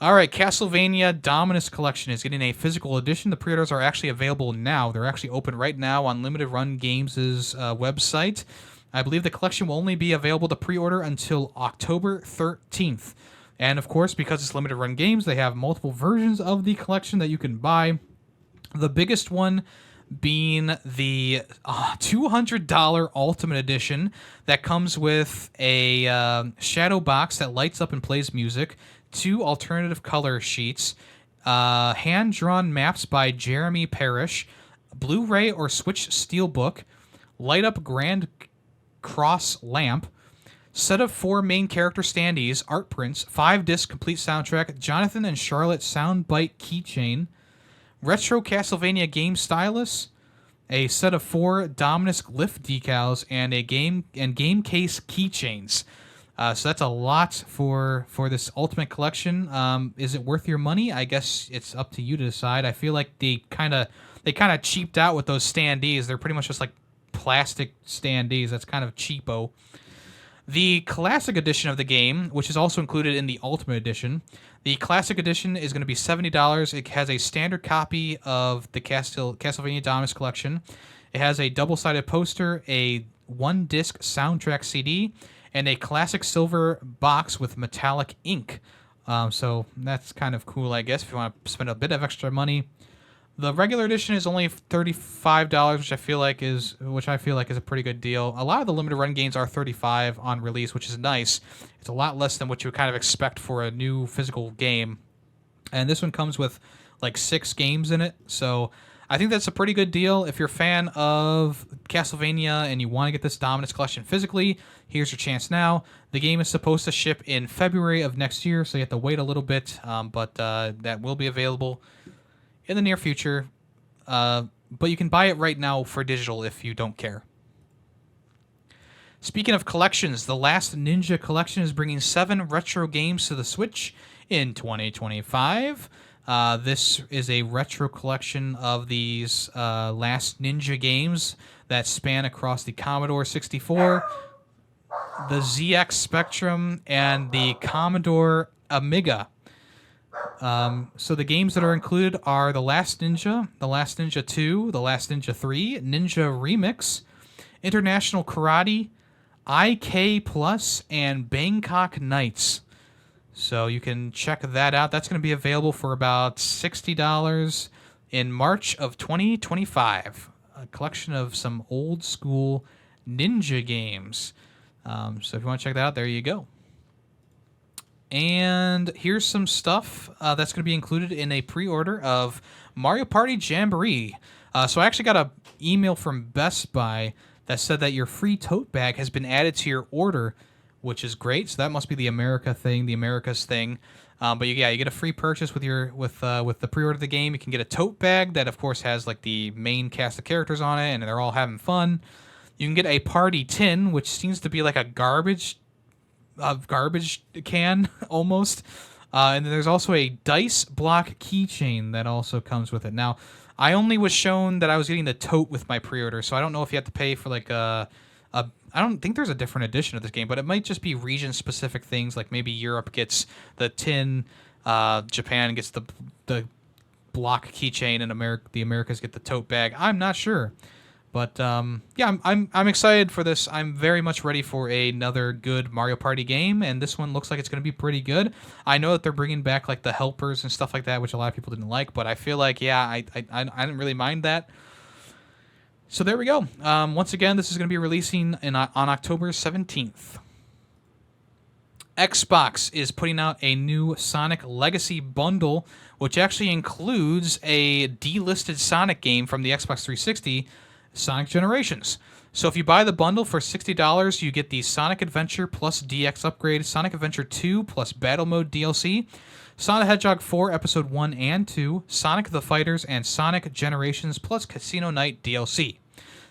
Speaker 2: All right, Castlevania Dominus Collection is getting a physical edition. The pre-orders are actually available now. They're actually open right now on Limited Run Games' website. I believe the collection will only be available to pre-order until October 13th. And of course, because it's Limited Run Games, they have multiple versions of the collection that you can buy. The biggest one being the $200 Ultimate Edition that comes with a shadow box that lights up and plays music, 2 alternative color sheets, hand-drawn maps by Jeremy Parrish, Blu-ray or Switch Steelbook, light-up Grand Cross lamp, set of 4 main character standees, art prints, 5-disc complete soundtrack, Jonathan and Charlotte soundbite keychain, retro Castlevania game stylus, a set of 4 Dominus glyph decals, and a game case keychains. So that's a lot for this Ultimate Collection. Is it worth your money? I guess it's up to you to decide. I feel like they kind of cheaped out with those standees. They're pretty much just like plastic standees. That's kind of cheapo. The Classic Edition of the game, which is also included in the Ultimate Edition, the Classic Edition is going to be $70. It has a standard copy of the Castlevania Dominus Collection. It has a double-sided poster, a 1-disc soundtrack CD, and a classic silver box with metallic ink. So that's kind of cool, I guess, if you want to spend a bit of extra money. The regular edition is only $35, which I feel like is a pretty good deal. A lot of the limited run games are $35 on release, which is nice. It's a lot less than what you would kind of expect for a new physical game. And this one comes with like 6 games in it, so I think that's a pretty good deal. If you're a fan of Castlevania and you want to get this Dominus Collection physically, here's your chance now. The game is supposed to ship in February of next year, so you have to wait a little bit, but that will be available in the near future. But you can buy it right now for digital if you don't care. Speaking of collections, the Last Ninja Collection is bringing 7 retro games to the Switch in 2025. This is a retro collection of these Last Ninja games that span across the Commodore 64, the ZX Spectrum, and the Commodore Amiga. So the games that are included are The Last Ninja, The Last Ninja 2, The Last Ninja 3, Ninja Remix, International Karate, IK Plus, and Bangkok Nights. So you can check that out. That's going to be available for about $60 in March of 2025. A collection of some old school ninja games. So if you want to check that out, there you go. And here's some stuff that's going to be included in a pre-order of Mario Party Jamboree. So I actually got an email from Best Buy that said that your free tote bag has been added to your order, which is great. So that must be the America's thing. But you get a free purchase with the pre-order of the game. You can get a tote bag that, of course, has like the main cast of characters on it, and they're all having fun. You can get a party tin, which seems to be like a garbage can almost. And then there's also a dice block keychain that also comes with it. Now, I only was shown that I was getting the tote with my pre-order, so I don't know if you have to pay for like I don't think there's a different edition of this game, but it might just be region-specific things, like maybe Europe gets the tin, Japan gets the block keychain and the Americas get the tote bag. I'm not sure. But yeah, I'm excited for this. I'm very much ready for another good Mario Party game, and this one looks like it's going to be pretty good. I know that they're bringing back like the helpers and stuff like that, which a lot of people didn't like, but I feel like I didn't really mind that. So there we go. Once again, this is going to be releasing on October 17th. Xbox is putting out a new Sonic Legacy bundle, which actually includes a delisted Sonic game from the Xbox 360, Sonic Generations. So if you buy the bundle for $60, you get the Sonic Adventure plus DX upgrade, Sonic Adventure 2 plus Battle Mode DLC, Sonic the Hedgehog 4 Episode 1 and 2, Sonic the Fighters, and Sonic Generations plus Casino Night DLC.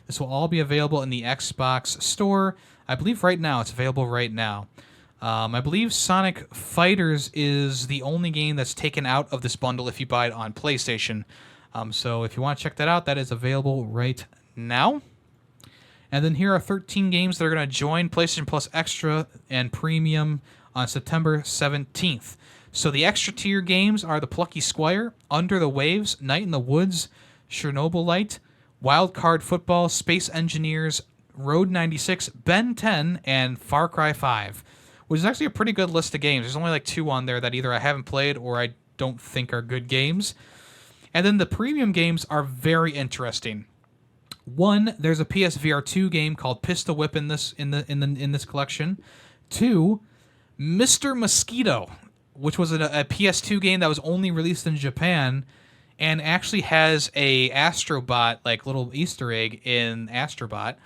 Speaker 2: This will all be available in the Xbox store. I believe right now it's available right now. I believe Sonic Fighters is the only game that's taken out of this bundle if you buy it on PlayStation. So if you want to check that out, that is available right now. And then here are 13 games that are going to join PlayStation Plus Extra and Premium on September 17th. So the extra tier games are The Plucky Squire, Under the Waves, Night in the Woods, Chernobylite, Wild Card Football, Space Engineers, Road 96, Ben 10, and Far Cry 5, which is actually a pretty good list of games. There's only like 2 on there that either I haven't played or I don't think are good games. And then the premium games are very interesting. One, there's a PSVR 2 game called Pistol Whip in this collection. 2, Mr. Mosquito, which was a PS2 game that was only released in Japan, and actually has a Astro Bot, like little Easter egg in Astro Bot,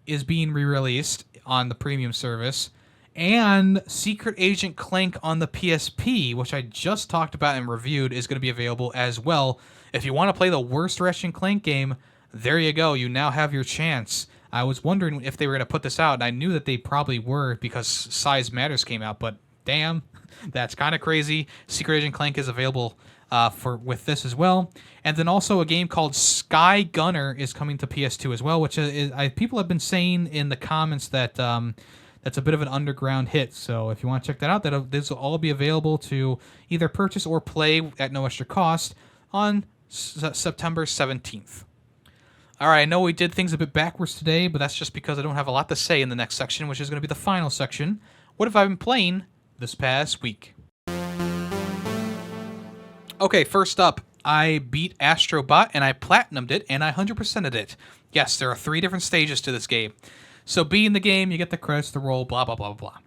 Speaker 2: is being re-released on the premium service. And Secret Agent Clank on the PSP, which I just talked about and reviewed, is going to be available as well. If you want to play the worst Ratchet & Clank game, there you go. You now have your chance. I was wondering if they were going to put this out, and I knew that they probably were because Size Matters came out, but damn, that's kind of crazy. Secret Agent Clank is available with this as well. And then also a game called Sky Gunner is coming to PS2 as well, which people have been saying in the comments that that's a bit of an underground hit. So if you want to check that out, this will all be available to either purchase or play at no extra cost on September 17th. All right, I know we did things a bit backwards today, but that's just because I don't have a lot to say in the next section, which is going to be the final section. What have I been playing this past week? Okay, first up, I beat Astro Bot, and I platinumed it, and I 100%ed it. Yes, there are 3 different stages to this game. So beating the game, you get the credits, the roll, blah, blah, blah, blah.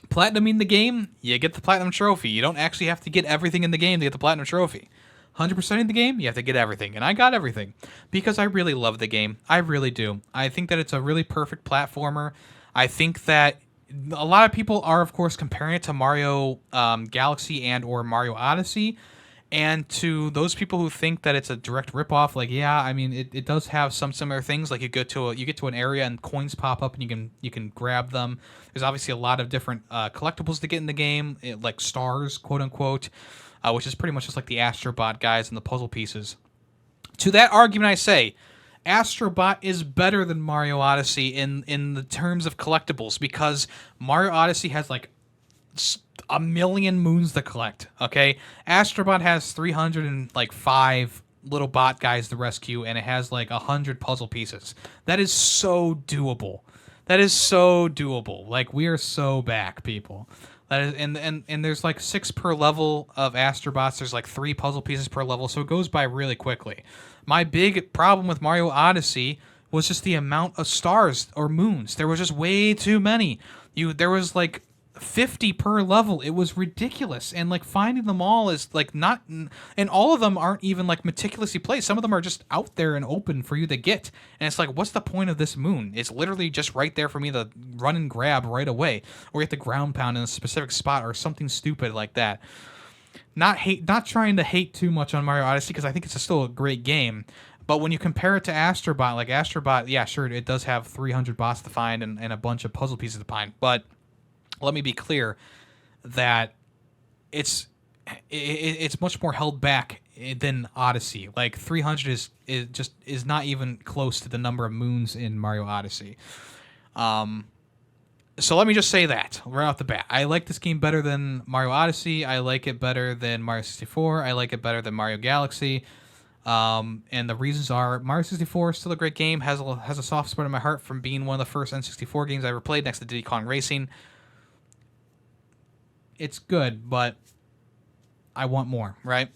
Speaker 2: Platinuming the game, you get the Platinum Trophy. You don't actually have to get everything in the game to get the Platinum Trophy. 100% in the game, you have to get everything. And I got everything because I really love the game. I really do. I think that it's a really perfect platformer. I think that a lot of people are, of course, comparing it to Mario Galaxy and or Mario Odyssey. And to those people who think that it's a direct ripoff, like, yeah, I mean, it does have some similar things. Like you get to an area and coins pop up and you can grab them. There's obviously a lot of different collectibles to get in the game, like stars, quote unquote, which is pretty much just like the Astro Bot guys and the puzzle pieces. To that argument, I say Astro Bot is better than Mario Odyssey in the terms of collectibles because Mario Odyssey has like a million moons to collect. Okay, Astro Bot has 305 little bot guys to rescue, and it has like 100 puzzle pieces. That is so doable. Like, we are so back, people. That is, and there's like 6 per level of Astro Bots. There's like 3 puzzle pieces per level, so it goes by really quickly. My big problem with Mario Odyssey was just the amount of stars or moons. There was just way too many. There was like 50 per level. It was ridiculous, and like finding them all is like not, and all of them aren't even like meticulously placed. Some of them are just out there and open for you to get, and it's like, what's the point of this moon? It's literally just right there for me to run and grab right away, or you have to ground pound in a specific spot or something stupid like that. Not trying to hate too much on Mario Odyssey because I think it's still a great game. But when you compare it to Astro Bot, like Astro Bot, yeah, sure, it does have 300 bots to find and a bunch of puzzle pieces to find, but let me be clear that it's much more held back than Odyssey. Like 300 is not even close to the number of moons in Mario Odyssey. So let me just say that right off the bat. I like this game better than Mario Odyssey. I like it better than Mario 64. I like it better than Mario Galaxy. And the reasons are Mario 64 is still a great game, has a soft spot in my heart from being one of the first N64 games I ever played next to Diddy Kong Racing. It's good, but I want more, right?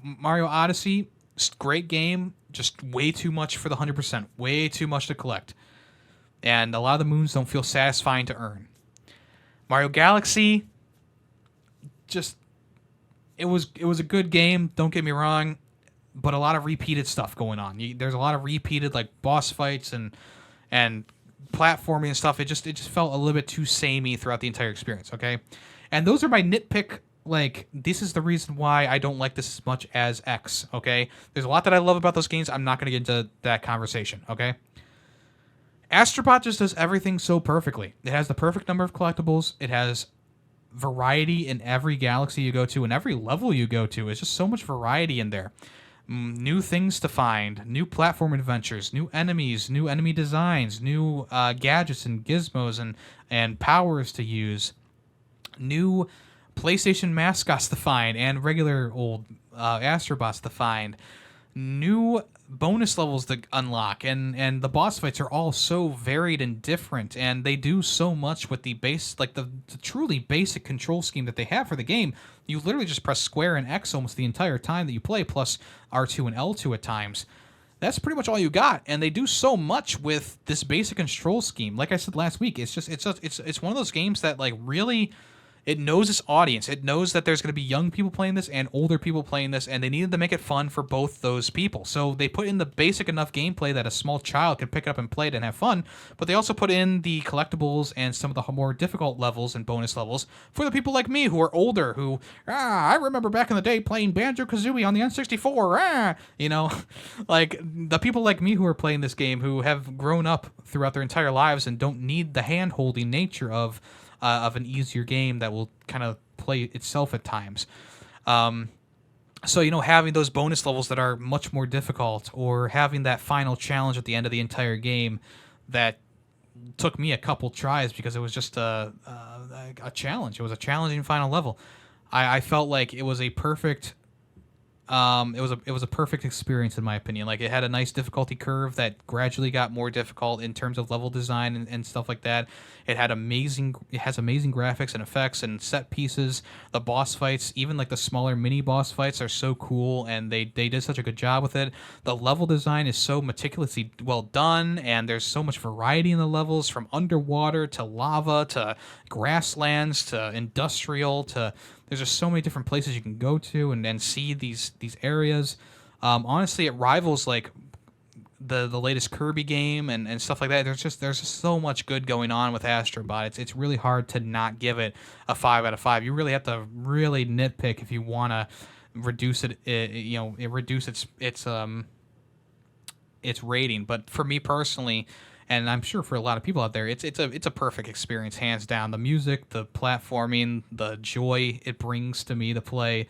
Speaker 2: Mario Odyssey, great game, just way too much for the 100%, way too much to collect. And a lot of the moons don't feel satisfying to earn. Mario Galaxy, just it was a good game, don't get me wrong, but a lot of repeated stuff going on. There's a lot of repeated like boss fights and platforming and stuff. It just felt a little bit too samey throughout the entire experience, okay? And those are my nitpick. Like, this is the reason why I don't like this as much as X, okay? There's a lot that I love about those games. I'm not going to get into that conversation, okay? Astro Bot just does everything so perfectly. It has the perfect number of collectibles. It has variety in every galaxy you go to and every level you go to. It's just so much variety in there. New things to find, new platform adventures, new enemies, new enemy designs, new gadgets and gizmos and powers to use, new PlayStation mascots to find and regular old Astrobots to find, new bonus levels to unlock, and the boss fights are all so varied and different, and they do so much with the base, like the truly basic control scheme that they have for the game. You literally just press square and X almost the entire time that you play, plus R2 and L2 at times. That's pretty much all you got, and they do so much with this basic control scheme. Like I said last week, it's one of those games that like really. It knows its audience. It knows that there's going to be young people playing this and older people playing this, and they needed to make it fun for both those people. So they put in the basic enough gameplay that a small child can pick it up and play it and have fun, but they also put in the collectibles and some of the more difficult levels and bonus levels for the people like me who are older, who, I remember back in the day playing Banjo-Kazooie on the N64, you know? Like, the people like me who are playing this game who have grown up throughout their entire lives and don't need the hand-holding nature of an easier game that will kind of play itself at times. So, you know, having those bonus levels that are much more difficult, or having that final challenge at the end of the entire game that took me a couple tries because it was just a challenge. It was a challenging final level. I felt like it was a perfect... it was a perfect experience in my opinion. Like, it had a nice difficulty curve that gradually got more difficult in terms of level design and stuff like that. It has amazing graphics and effects and set pieces. The boss fights, even like the smaller mini boss fights, are so cool, and they did such a good job with it. The level design is so meticulously well done, and there's so much variety in the levels, from underwater to lava to grasslands to industrial to... There's just so many different places you can go to and see these areas. Honestly, it rivals like the latest Kirby game and stuff like that. There's just so much good going on with Astro Bot. It's really hard to not give it a 5 out of 5. You really have to really nitpick if you want to reduce reduce its rating. But for me personally, and I'm sure for a lot of people out there, it's a perfect experience, hands down. The music, the platforming, the joy it brings to me to play,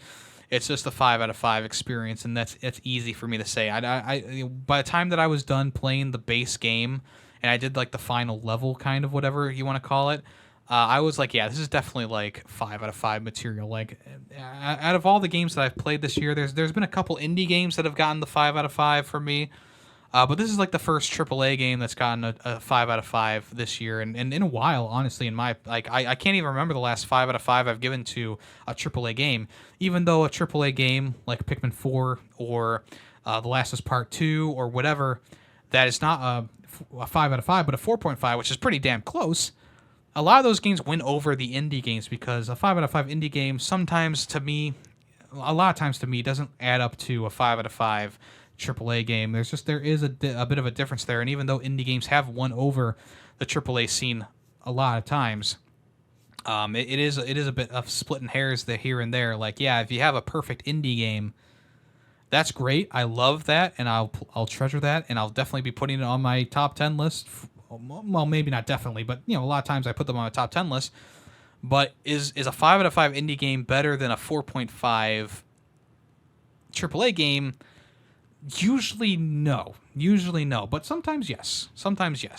Speaker 2: it's just a 5 out of 5 experience, and that's easy for me to say. I by the time that I was done playing the base game, and I did like the final level, kind of whatever you want to call it, I was like, yeah, this is definitely like 5 out of 5 material. Like, out of all the games that I've played this year, there's been a couple indie games that have gotten the 5 out of 5 for me. But this is like the first AAA game that's gotten a 5 out of 5 this year, and in a while, honestly. I can't even remember the last 5 out of 5 I've given to a AAA game. Even though a AAA game like Pikmin 4 or The Last of Us Part 2 or whatever, that is not a 5 out of 5, but a 4.5, which is pretty damn close. A lot of those games win over the indie games because a 5 out of 5 indie game a lot of times to me, doesn't add up to a 5 out of 5 AAA game. There is a bit of a difference there, and even though indie games have won over the AAA scene a lot of times, it is a bit of splitting hairs there here and there. Like, yeah, if you have a perfect indie game, that's great. I love that, and I'll treasure that, and I'll definitely be putting it on my top 10 list. Well, maybe not definitely, but a lot of times I put them on my top 10 list. But is a 5 out of 5 indie game better than a 4.5 AAA game? Usually no, but sometimes yes,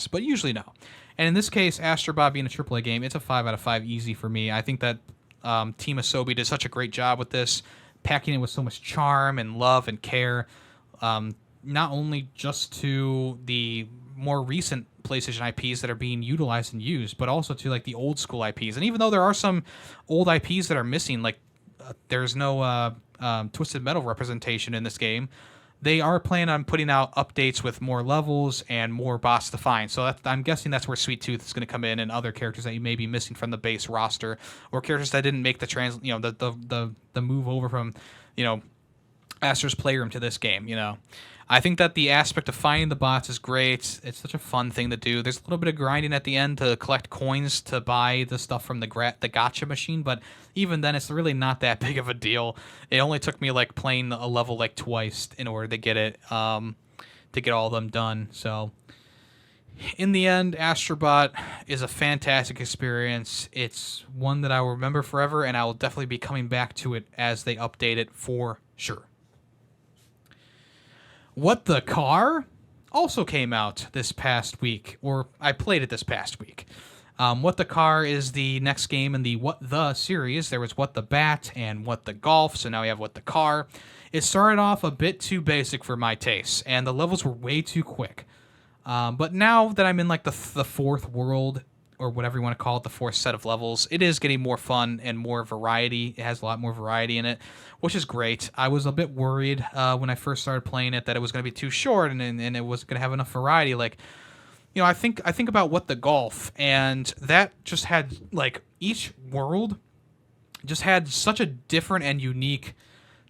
Speaker 2: but usually no. And in this case, Astro Bot being a AAA game, it's a 5 out of 5 easy for me. I think that Team Asobi did such a great job with this, packing it with so much charm and love and care. Not only just to the more recent PlayStation IPs that are being utilized and used, but also to like the old school IPs. And even though there are some old IPs that are missing, like there's no Twisted Metal representation in this game, they are planning on putting out updates with more levels and more boss to find. So I'm guessing that's where Sweet Tooth is going to come in, and other characters that you may be missing from the base roster, or characters that didn't make the move over from, Astro's Playroom to this game. I think that the aspect of finding the bots is great. It's such a fun thing to do. There's a little bit of grinding at the end to collect coins to buy the stuff from the gacha machine, but even then, it's really not that big of a deal. It only took me like playing a level like twice in order to get it, to get all of them done. So, in the end, Astro Bot is a fantastic experience. It's one that I will remember forever, and I will definitely be coming back to it as they update it for sure. What the Car also came out this past week, or I played it this past week. What the Car is the next game in the What the series. There was What the Bat and What the Golf, so now we have What the Car. It started off a bit too basic for my taste, and the levels were way too quick. But now that I'm in like the fourth world, or whatever you want to call it, the fourth set of levels, it is getting more fun and more variety. It has a lot more variety in it, which is great. I was a bit worried when I first started playing it that it was going to be too short and it wasn't going to have enough variety. Like, I think about What the Golf, and that just had like each world just had such a different and unique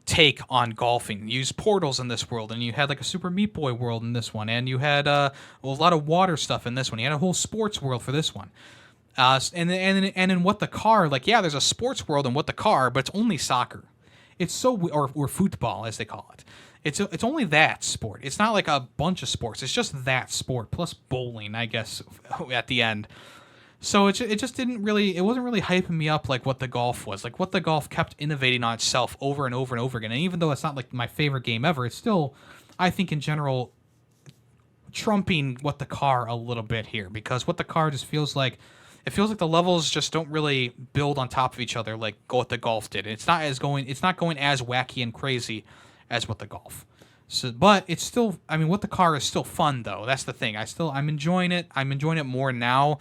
Speaker 2: take on golfing. You used portals in this world, and you had like a Super Meat Boy world in this one, and you had a lot of water stuff in this one. You had a whole sports world for this one. And in What the Car, like, yeah, there's a sports world in What the Car, but it's only soccer. It's so or football as they call it. It's only that sport. It's not like a bunch of sports. It's just that sport plus bowling, I guess, at the end. So it just didn't really, it wasn't really hyping me up like What the Golf was. Like, What the Golf kept innovating on itself over and over and over again. And even though it's not like my favorite game ever, it's still, I think in general, trumping What the Car a little bit here, because What the Car just feels like the levels just don't really build on top of each other like What the Golf did. It's not going as wacky and crazy as What the Golf. So, but it's still, I mean, What the Car is still fun though. That's the thing. I'm enjoying it. I'm enjoying it more now.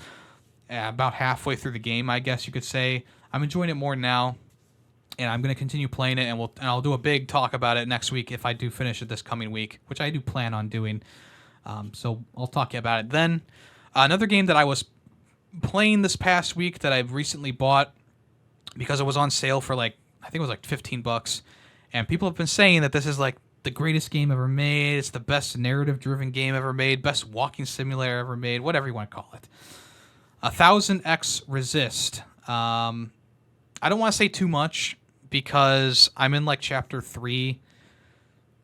Speaker 2: About halfway through the game, I guess you could say. I'm enjoying it more now, and I'm going to continue playing it, and I'll do a big talk about it next week if I do finish it this coming week, which I do plan on doing. So I'll talk about it then. Another game that I was playing this past week that I recently bought because it was on sale for like, I think it was like $15, and people have been saying that this is like the greatest game ever made. It's the best narrative-driven game ever made, best walking simulator ever made, whatever you want to call it. 1000X Resist. I don't want to say too much because I'm in like chapter 3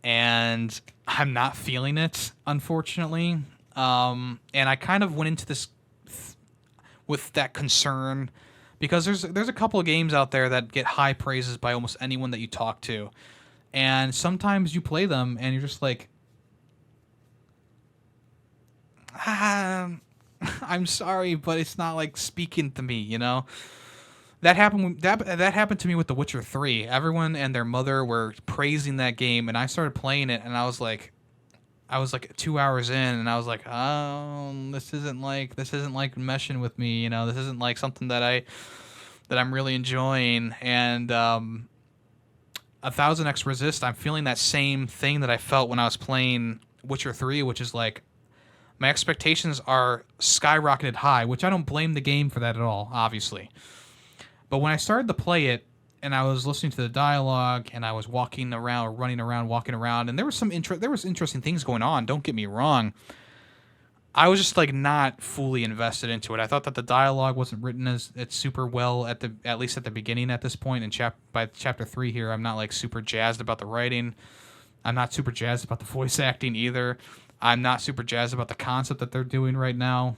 Speaker 2: and I'm not feeling it, unfortunately. And I kind of went into this with that concern because there's a couple of games out there that get high praises by almost anyone that you talk to. And sometimes you play them and you're just like, I'm sorry, but it's not like speaking to me, That happened to me with The Witcher 3. Everyone and their mother were praising that game, and I started playing it, and I was like 2 hours in, and I was like, oh, this isn't like meshing with me, This isn't like something that I'm really enjoying. And 1000X Resist, I'm feeling that same thing that I felt when I was playing Witcher 3, which is like, my expectations are skyrocketed high, which I don't blame the game for that at all, obviously. But when I started to play it, and I was listening to the dialogue, and I was walking around, walking around, and there was interesting things going on. Don't get me wrong. I was just like not fully invested into it. I thought that the dialogue wasn't written as super well at least at the beginning. At this point in by chapter 3 here, I'm not like super jazzed about the writing. I'm not super jazzed about the voice acting either. I'm not super jazzed about the concept that they're doing right now.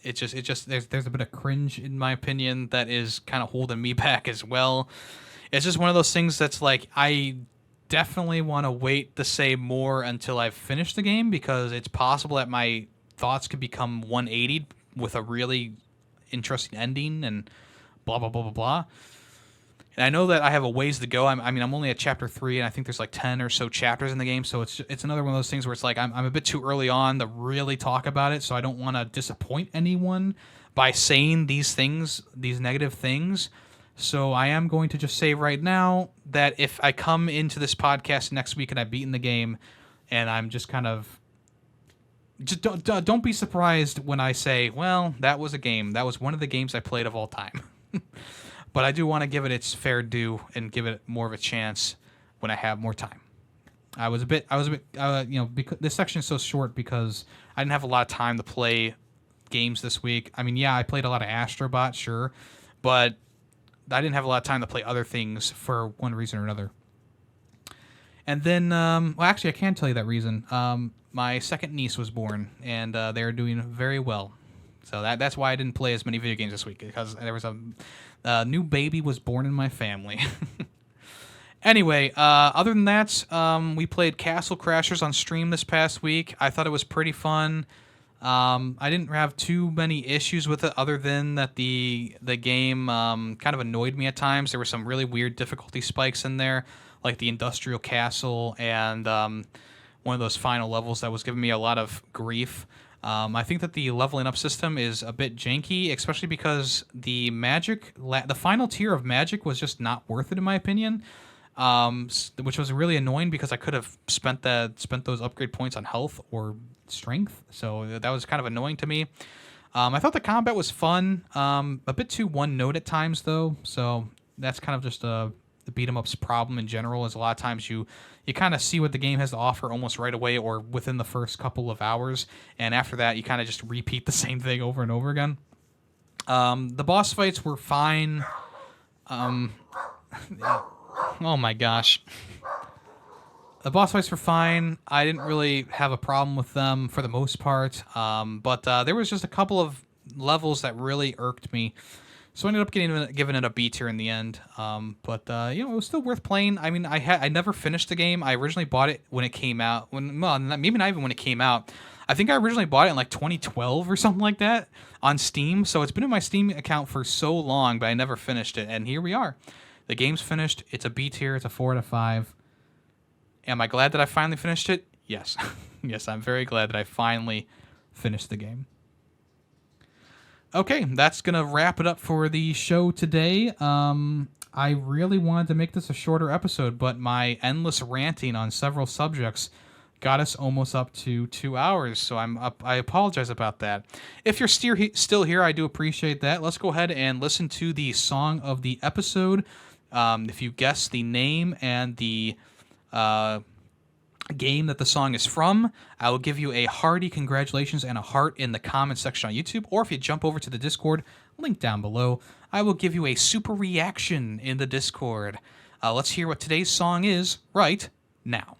Speaker 2: It's just there's a bit of cringe in my opinion that is kind of holding me back as well. It's just one of those things that's like, I definitely want to wait to say more until I've finished the game, because it's possible that my thoughts could become 180 with a really interesting ending and blah, blah, blah, blah, blah. And I know that I have a ways to go. I'm only at chapter 3, and I think there's like 10 or so chapters in the game. So it's another one of those things where it's like I'm a bit too early on to really talk about it. So I don't want to disappoint anyone by saying these things, these negative things. So I am going to just say right now that if I come into this podcast next week and I've beaten the game, and I'm just kind of just don't be surprised when I say, well, that was a game. That was one of the games I played of all time. But I do want to give it its fair due and give it more of a chance when I have more time. I was a bit, because this section is so short because I didn't have a lot of time to play games this week. I mean, yeah, I played a lot of Astro Bot, sure, but I didn't have a lot of time to play other things for one reason or another. And then, well, actually, I can tell you that reason. My second niece was born, and they're doing very well. So that's why I didn't play as many video games this week, because there was a new baby was born in my family. Anyway, other than that, we played Castle Crashers on stream this past week. I thought it was pretty fun. I didn't have too many issues with it, other than that the game kind of annoyed me at times. There were some really weird difficulty spikes in there, like the Industrial Castle and one of those final levels that was giving me a lot of grief. I think that the leveling up system is a bit janky, especially because the final tier of magic was just not worth it in my opinion, which was really annoying because I could have spent those upgrade points on health or strength, so that was kind of annoying to me. I thought the combat was fun, a bit too one note at times though, so that's kind of just the beat 'em up's problem in general. Is a lot of times you kind of see what the game has to offer almost right away or within the first couple of hours, and after that you kind of just repeat the same thing over and over again. The boss fights were fine. Oh my gosh. The boss fights were fine. I didn't really have a problem with them for the most part, but there was just a couple of levels that really irked me. So I ended up giving it a B tier in the end, but it was still worth playing. I mean, I never finished the game. I originally bought it when it came out. Maybe not even when it came out. I think I originally bought it in like 2012 or something like that on Steam. So it's been in my Steam account for so long, but I never finished it. And here we are. The game's finished. It's a B tier. It's a 4 out of 5. Am I glad that I finally finished it? Yes. Yes, I'm very glad that I finally finished the game. Okay, that's going to wrap it up for the show today. I really wanted to make this a shorter episode, but my endless ranting on several subjects got us almost up to 2 hours, so I apologize about that. If you're still here, I do appreciate that. Let's go ahead and listen to the song of the episode. If you guess the name and the game that the song is from, I will give you a hearty congratulations and a heart in the comments section on YouTube, or if you jump over to the Discord, link down below, I will give you a super reaction in the Discord. Let's hear what today's song is right now.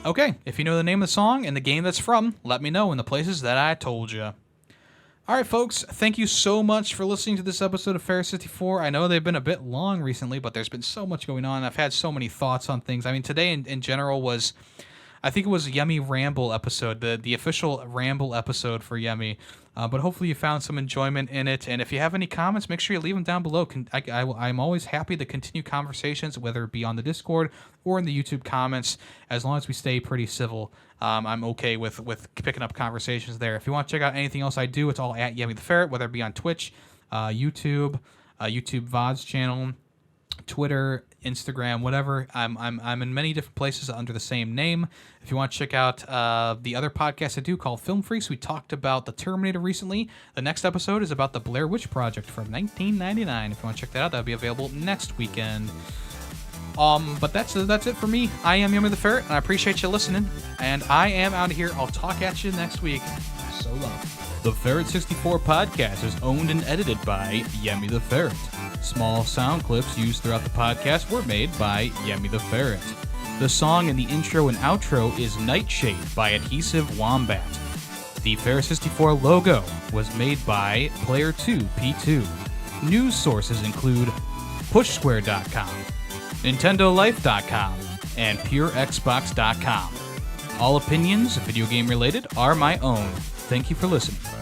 Speaker 2: Okay, if you know the name of the song and the game that's from, let me know in the places that I told you. Alright folks, thank you so much for listening to this episode of Fair 64. I know they've been a bit long recently, but there's been so much going on. I've had so many thoughts on things. I mean, today in general was, I think it was Yemmy Ramble episode, the official Ramble episode for Yemmy. But hopefully you found some enjoyment in it. And if you have any comments, make sure you leave them down below. I'm always happy to continue conversations, whether it be on the Discord or in the YouTube comments, as long as we stay pretty civil. I'm okay with picking up conversations there. If you want to check out anything else I do, it's all at Yemmy the Ferret, whether it be on Twitch, YouTube VODs channel, Twitter, Instagram, whatever. I'm in many different places under the same name. If you want to check out the other podcast I do called Film Freaks, we talked about the Terminator recently. The next episode is about the Blair Witch Project from 1999. If you want to check that out, that'll be available next weekend. But that's it for me. I am Yemmy the Ferret, and I appreciate you listening. And I am out of here. I'll talk at you next week. So long. The Ferret 64 podcast is owned and edited by Yemmy the Ferret. Small sound clips used throughout the podcast were made by Yemmy the Ferret. The song in the intro and outro is Nightshade by Adhesive Wombat. The Fair64 logo was made by Player2P2. News sources include PushSquare.com, NintendoLife.com, and PureXbox.com. All opinions, video game related, are my own. Thank you for listening.